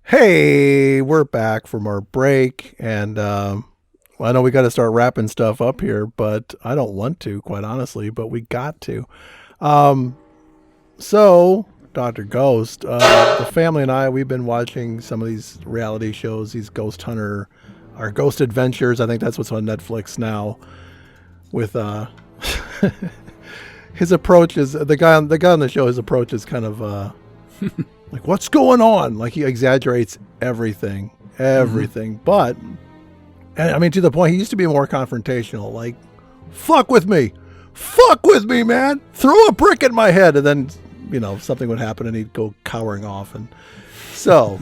Hey, we're back from our break, and I know we got to start wrapping stuff up here, but I don't want to, quite honestly, but we got to. So, Dr. Ghost, the family and I, we've been watching some of these reality shows, these Ghost Hunter, our Ghost Adventures. I think that's what's on Netflix now. With his approach is the guy on the show. His approach is kind of like, what's going on? Like, he exaggerates everything. But, and I mean, to the point, he used to be more confrontational. Like, fuck with me, man. Throw a brick at my head, and then something would happen, and he'd go cowering off. And so,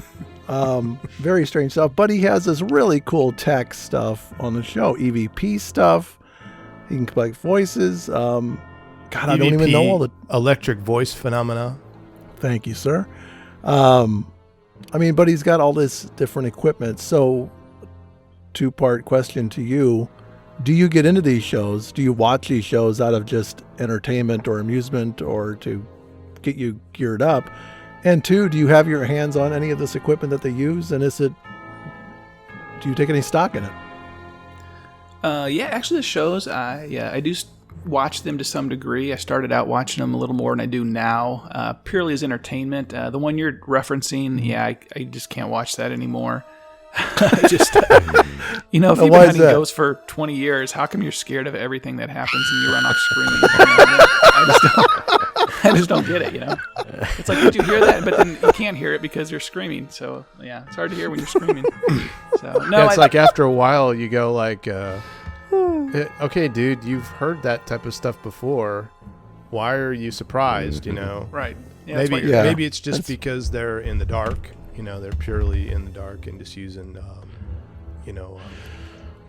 very strange stuff. But he has this really cool tech stuff on the show, EVP stuff. He can collect voices. God, I don't even know all the electric voice phenomena. Thank you, sir. I mean, but he's got all this different equipment. So, two-part question to you. Do you get into these shows? Do you watch these shows out of just entertainment or amusement, or to get you geared up? And two, do you have your hands on any of this equipment that they use? And do you take any stock in it? Yeah, actually the shows, I do watch them to some degree. I started out watching them a little more than I do now, purely as entertainment. The one you're referencing, I just can't watch that anymore. I just, if you've been hunting ghosts for 20 years, how come you're scared of everything that happens and you run off screaming? I just don't get it, It's like, did you hear that? But then you can't hear it because you're screaming. So, yeah, it's hard to hear when you're screaming. So, no, Yeah, it's like after a while you go like, okay, dude, you've heard that type of stuff before. Why are you surprised, right. Yeah, Maybe it's just because they're in the dark. They're purely in the dark and just using,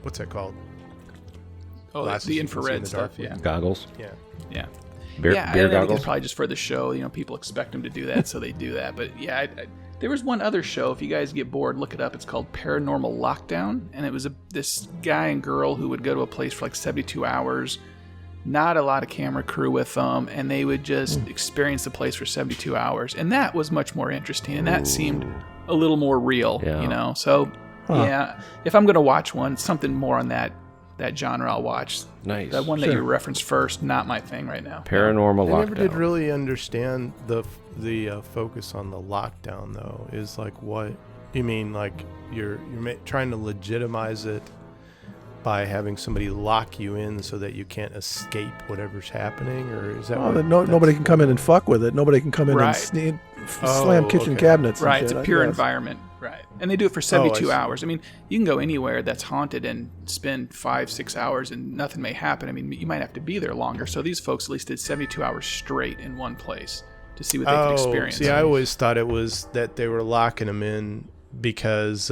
what's that called? Oh, that's the infrared stuff. Yeah. Goggles. Yeah. Yeah. Beer I think goggles. it's probably just for the show. People expect them to do that, so they do that. But yeah, there was one other show. If you guys get bored, look it up. It's called Paranormal Lockdown, and it was this guy and girl who would go to a place for like 72 hours. Not a lot of camera crew with them, and they would just experience the place for 72 hours. And that was much more interesting, and that seemed a little more real, So, yeah, if I'm going to watch one, something more on that genre I'll watch. Nice. The one that you referenced first, not my thing right now. Paranormal I Lockdown. never did really understand the focus on the lockdown, though. Is like, what you mean? Like you're trying to legitimize it by having somebody lock you in so that you can't escape whatever's happening, or is that nobody can come in and fuck with it? Nobody can come in Right. and slam kitchen cabinets. Right, and it's shit, a I pure guess. environment. Right. And they do it for 72 see. hours. I mean, you can go anywhere that's haunted and spend 5-6 hours and nothing may happen. I mean, you might have to be there longer. So these folks at least did 72 hours straight in one place to see what they could experience. See, I always thought it was that they were locking them in because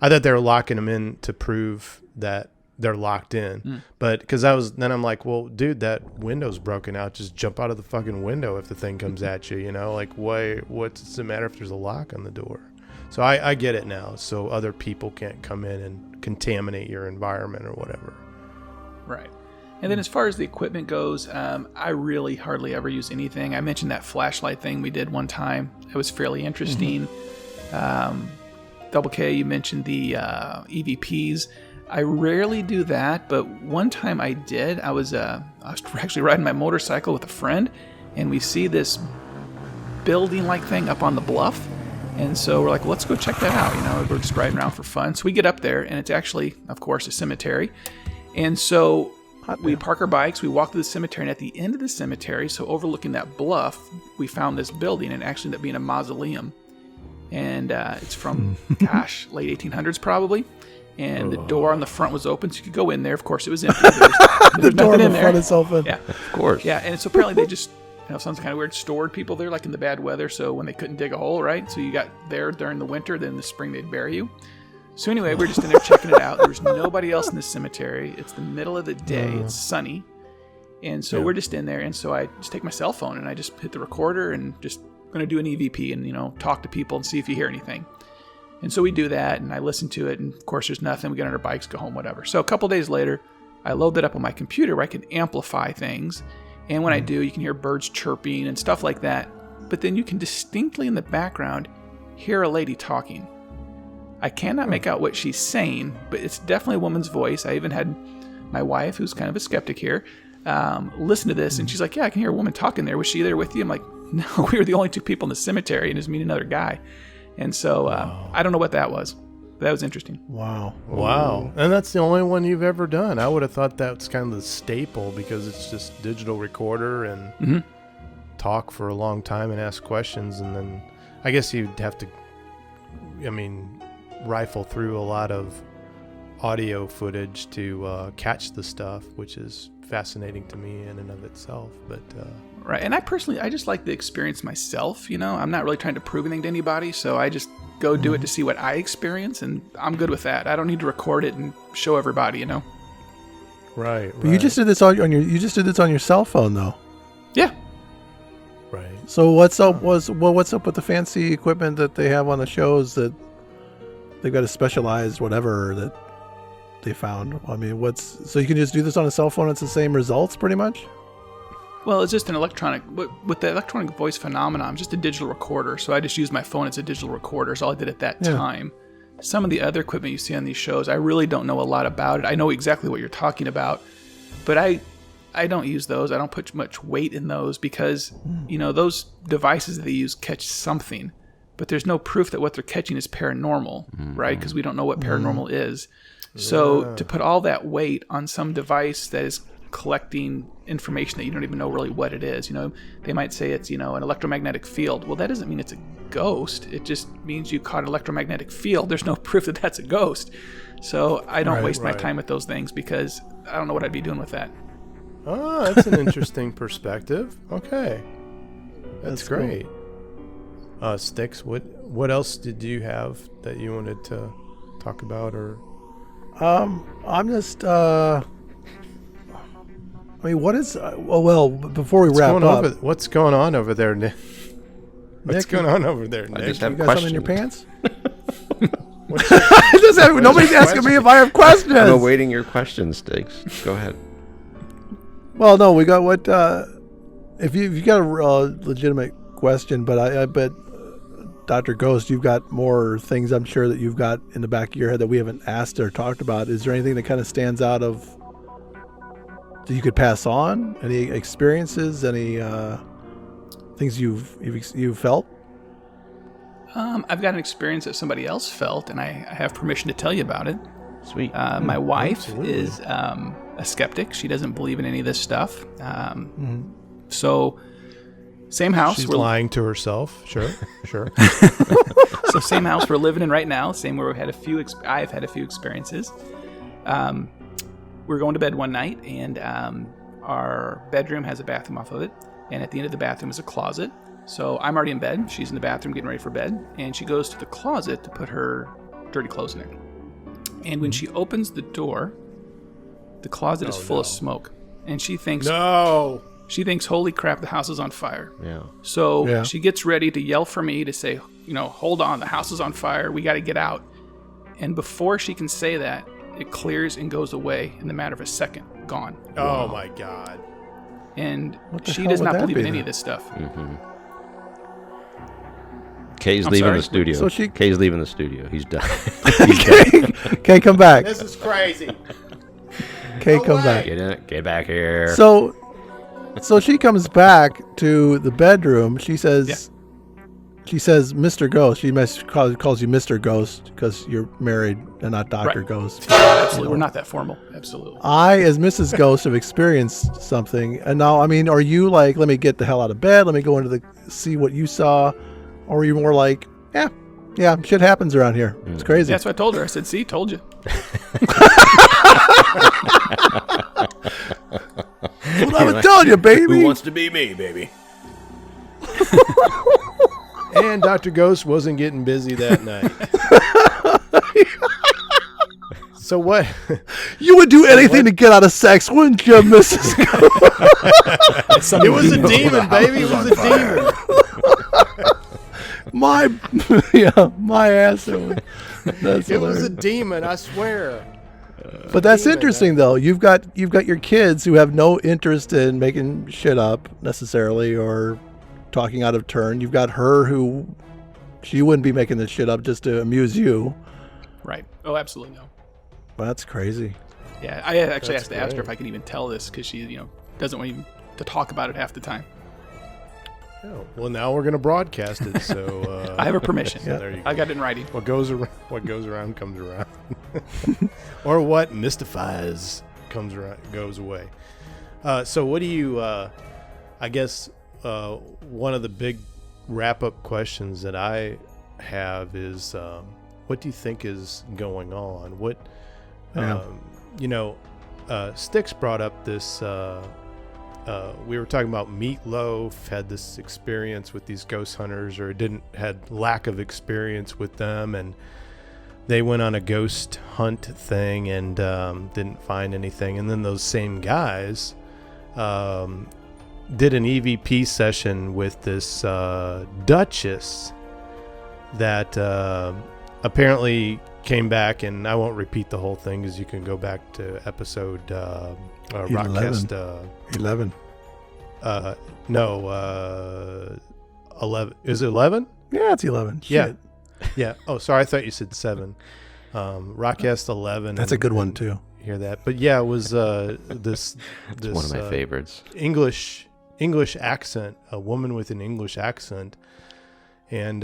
I thought they were locking them in to prove that they're locked in. But because I'm like, well, dude, that window's broken out. Just jump out of the fucking window if the thing comes at you, like what's the matter if there's a lock on the door? So I get it now. So other people can't come in and contaminate your environment or whatever. Right. And then as far as the equipment goes, I really hardly ever use anything. I mentioned that flashlight thing we did one time. It was fairly interesting. Double K, you mentioned the EVPs. I rarely do that, but one time I did. I was actually riding my motorcycle with a friend, and we see this building-like thing up on the bluff. And so we're like, well, let's go check that out. We're just riding around for fun. So we get up there, and it's actually, of course, a cemetery. And so we park our bikes, we walk to the cemetery, and at the end of the cemetery, so overlooking that bluff, we found this building, and it actually ended up being a mausoleum. And it's from, late 1800s probably. And the door on the front was open, so you could go in there. Of course, it was empty. There's door nothing on in the there. front is open. Yeah, Of course. yeah. And so apparently they just, sounds kind of weird, stored people there, like in the bad weather. So when they couldn't dig a hole, right? So you got there during the winter, then in the spring they'd bury you. So anyway, we're just in there checking it out. There's nobody else in the cemetery. It's the middle of the day. It's sunny. And so we're just in there. And so I just take my cell phone and I just hit the recorder and just going to do an EVP and, talk to people and see if you hear anything. And so we do that, and I listen to it, and of course there's nothing. We get on our bikes, go home, whatever. So a couple days later, I load that up on my computer where I can amplify things. And when I do, you can hear birds chirping and stuff like that. But then you can distinctly in the background hear a lady talking. I cannot make out what she's saying, but it's definitely a woman's voice. I even had my wife, who's kind of a skeptic here, listen to this, and she's like, yeah, I can hear a woman talking there. Was she there with you? I'm like, no, we were the only two people in the cemetery, and it was me and another guy. And so I don't know what that was. But that was interesting. Wow. And that's the only one you've ever done. I would have thought that's kind of the staple because it's just digital recorder and talk for a long time and ask questions. And then I guess you'd have to, rifle through a lot of audio footage to catch the stuff, which is fascinating to me in and of itself. But right. And I just like the experience myself. I'm not really trying to prove anything to anybody. So I just go do it to see what I experience. And I'm good with that. I don't need to record it and show everybody, Right. But you just did this on your cell phone though. Yeah. Right. So what's up with the fancy equipment that they have on the shows that they've got a specialized whatever that they found? So you can just do this on a cell phone, it's the same results pretty much? Well, it's just an electronic, with the electronic voice phenomenon, just a digital recorder. So I just used my phone as a digital recorder. Is all I did at that time. Some of the other equipment you see on these shows, I really don't know a lot about it. I know exactly what you're talking about, but I don't use those. I don't put much weight in those because, those devices that they use catch something, but there's no proof that what they're catching is paranormal, right? Because we don't know what paranormal is. So to put all that weight on some device that is collecting information that you don't even know really what it is, they might say it's, an electromagnetic field. Well, that doesn't mean it's a ghost. It just means you caught an electromagnetic field. There's no proof that that's a ghost. So I don't waste my time with those things because I don't know what I'd be doing with that. Oh, that's an interesting perspective. Okay. That's great. Cool. Sticks, what else did you have that you wanted to talk about or? I'm just, what is, before we wrap up. What's going on over there, Nick? What's going on over there, Nick? I just have you got questions. something in your pants? Nobody's asking me if I have questions. I'm awaiting your questions, Sticks. Go ahead. Well, no, we got what, if you've got a legitimate question, but I bet Dr. Ghost, you've got more things I'm sure that you've got in the back of your head that we haven't asked or talked about. Is there anything that kind of stands out of that you could pass on? Any experiences? Any things you've felt? I've got an experience that somebody else felt, and I have permission to tell you about it. Sweet. My wife is a skeptic. She doesn't believe in any of this stuff. So, same house. She's lying to herself. Sure. So, same house we're living in right now. Same where I've had a few experiences. We're going to bed one night, and our bedroom has a bathroom off of it. And at the end of the bathroom is a closet. So I'm already in bed. She's in the bathroom getting ready for bed. And she goes to the closet to put her dirty clothes in there. And when she opens the door, the closet is full of smoke. And she thinks, holy crap, the house is on fire. Yeah. So she gets ready to yell for me to say, hold on, the house is on fire. We got to get out. And before she can say that, it clears and goes away in the matter of a second. Gone. Oh, my God. And she does not believe in any of this stuff. Mm-hmm. Kay's leaving the studio. So Kay's leaving the studio. He's done. Kay, come back. This is crazy. Kay, come back. Get back here. So she comes back to the bedroom. She says, Mr. Ghost. She calls you Mr. Ghost because you're married and not Dr. Ghost. Absolutely. We're not that formal. Absolutely. I, as Mrs. Ghost, have experienced something. And now, are you like, let me get the hell out of bed. Let me go see what you saw. Or are you more like, yeah, shit happens around here. It's crazy. That's what I told her. I said, see, told you. That's what I was telling you, baby. Who wants to be me, baby? And Dr. Ghost wasn't getting busy that night. So what? You would do anything to get out of sex, wouldn't you, Mrs. Ghost? It was a demon, baby. It was a demon. My ass. It was a demon, I swear. But that's interesting, though. You've got your kids who have no interest in making shit up necessarily or talking out of turn. You've got her who she wouldn't be making this shit up just to amuse you. Right. Oh, absolutely no. Well, that's crazy. Yeah, I actually asked her if I could even tell this because she, doesn't want even to talk about it half the time. Oh, well, now we're going to broadcast it, so... I have her permission. So there you go. I got it in writing. What goes around comes around. Or what mystifies goes away. So what do you... I guess one of the big wrap-up questions that I have is, what do you think is going on? What... Styx brought up this... we were talking about Meatloaf had this experience with these ghost hunters, or had lack of experience with them, and they went on a ghost hunt thing and didn't find anything. And then those same guys did an EVP session with this Duchess that apparently came back, and I won't repeat the whole thing because you can go back to episode Rockcast 11. 11. Is it 11? Yeah, it's 11. Shit. Yeah. Oh, sorry. I thought you said 7. Rockcast 11. That's a good one too. Hear that? But yeah, it was this one of my favorites. English accent, a woman with an English accent, and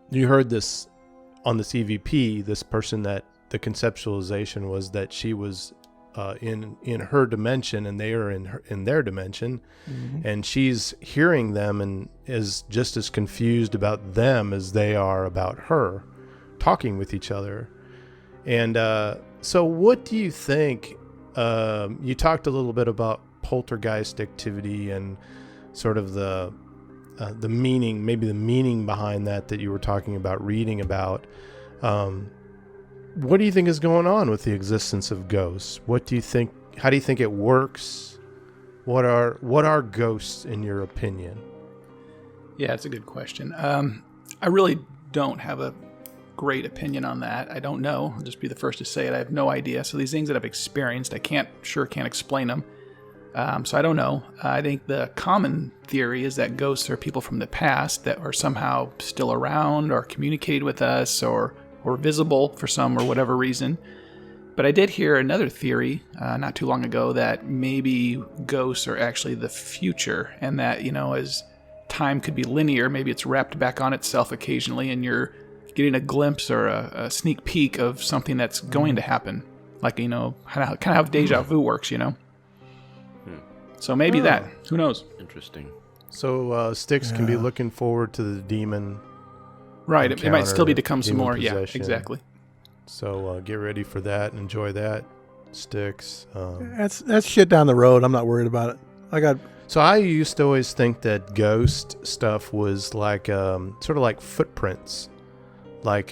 you heard this on this EVP. This person that the conceptualization was that she was in her dimension and they are in their dimension, and she's hearing them and is just as confused about them as they are about her, talking with each other. And so what do you think? You talked a little bit about poltergeist activity and sort of the meaning, maybe the meaning behind that you were talking about, reading about. What do you think is going on with the existence of ghosts? What do you think? How do you think it works? What are ghosts in your opinion? Yeah, it's a good question. I really don't have a great opinion on that. I don't know. I'll just be the first to say it. I have no idea. So these things that I've experienced, I can't explain them. So I don't know. I think the common theory is that ghosts are people from the past that are somehow still around or communicate with us or visible for some or whatever reason. But I did hear another theory not too long ago that maybe ghosts are actually the future, and that, as time could be linear, maybe it's wrapped back on itself occasionally and you're getting a glimpse or a sneak peek of something that's going to happen. Like, kind of how deja vu works, So maybe that. Who knows? Interesting. So Styx can be looking forward to the demon. Right. It might still be to come some more. Possession. Yeah, exactly. So get ready for that and enjoy that, Styx. That's shit down the road. I'm not worried about it. So I used to always think that ghost stuff was like sort of like footprints, like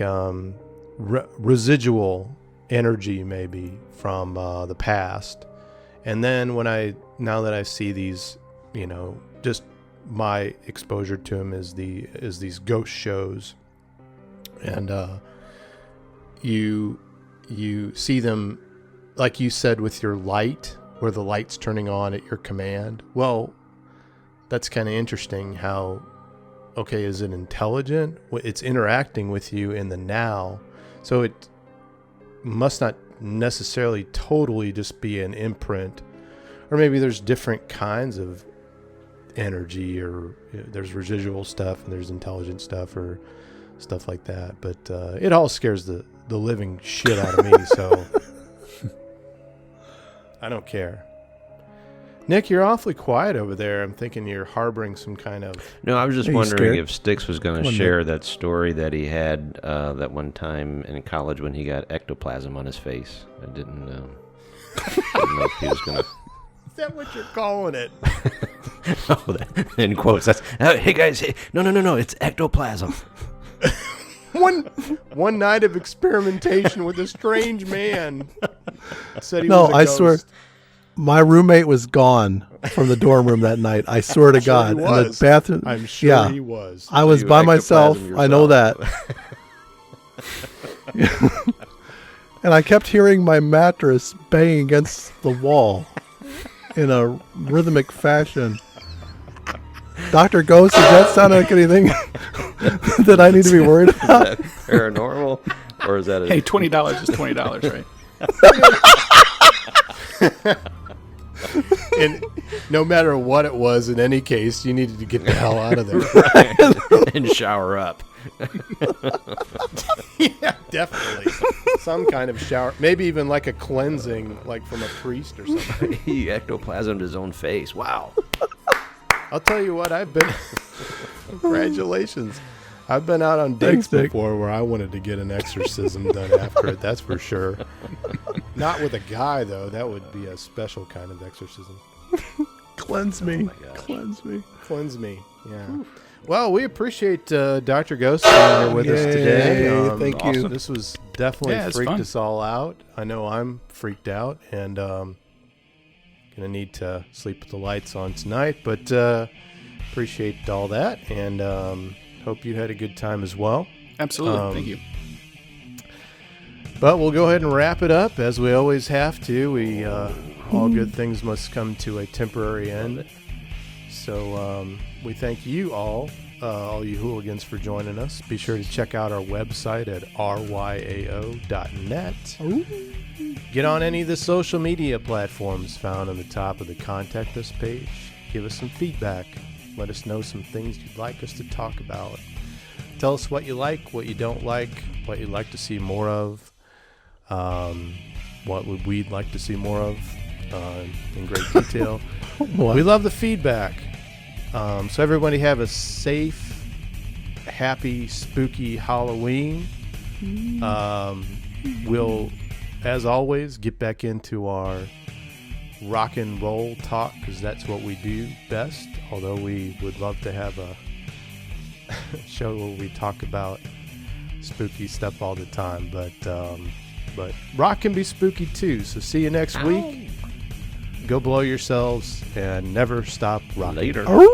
residual energy maybe from the past. And then now that I see these, just my exposure to them is these ghost shows, and you see them, like you said, with your light, where the light's turning on at your command. Well, that's kind of interesting. How, okay, is it intelligent? It's interacting with you in the now, so it must not necessarily totally just be an imprint, or maybe there's different kinds of energy, or there's residual stuff and there's intelligent stuff or stuff like that. But it all scares the living shit out of me, so I don't care. Nick, you're awfully quiet over there. I'm thinking you're harboring some kind of... No, I was just wondering scared? if Styx was going to share that story that he had that one time in college when he got ectoplasm on his face. I didn't know if he was going to... Is that what you're calling it? Oh, in quotes. That's, hey, guys. Hey, no. It's ectoplasm. One night of experimentation with a strange man said he No, was a I ghost. swear, my roommate was gone from the dorm room that night. I swear to God. He And the was. bathroom. I'm sure yeah, he was. I was You by myself. ectoplasm I know that. yourself. And I kept hearing my mattress bang against the wall in a rhythmic fashion. Dr. Ghost, does that sound like anything that I need to be worried Is about? that paranormal? Or is that a... Hey, $20 is $20, right? And no matter what it was, in any case, you needed to get the hell out of there. and shower up. Yeah, definitely. Some kind of shower. Maybe even like a cleansing, like from a priest or something. He ectoplasmed his own face. Wow. I'll tell you what, I've been... Congratulations. I've been out on dates Thanks, Dick. before where I wanted to get an exorcism done after it, that's for sure. Not with a guy, though. That would be a special kind of exorcism. Cleanse me. my God. Cleanse me. Cleanse me, yeah. Well, we appreciate Dr. Ghost being here with us today. Yay, thank you. This was definitely Yeah, it's freaked fun. us all out. I know I'm freaked out, and gonna need to sleep with the lights on tonight, but appreciate all that, and hope you had a good time as well. Absolutely. Thank you. But we'll go ahead and wrap it up, as we always have to. We all good things must come to a temporary end. So we thank you all you hooligans, for joining us. Be sure to check out our website at ryao.net. Get on any of the social media platforms found on the top of the Contact Us page. Give us some feedback. Let us know some things you'd like us to talk about. Tell us what you like, what you don't like, what you'd like to see more of, what we'd like to see more of in great detail. We love the feedback. So everybody have a safe, happy, spooky Halloween. We'll, as always, get back into our rock and roll talk, because that's what we do best, although we would love to have a show where we talk about spooky stuff all the time, but rock can be spooky too. So see you next week. Go blow yourselves and never stop rocking. Later. Arr!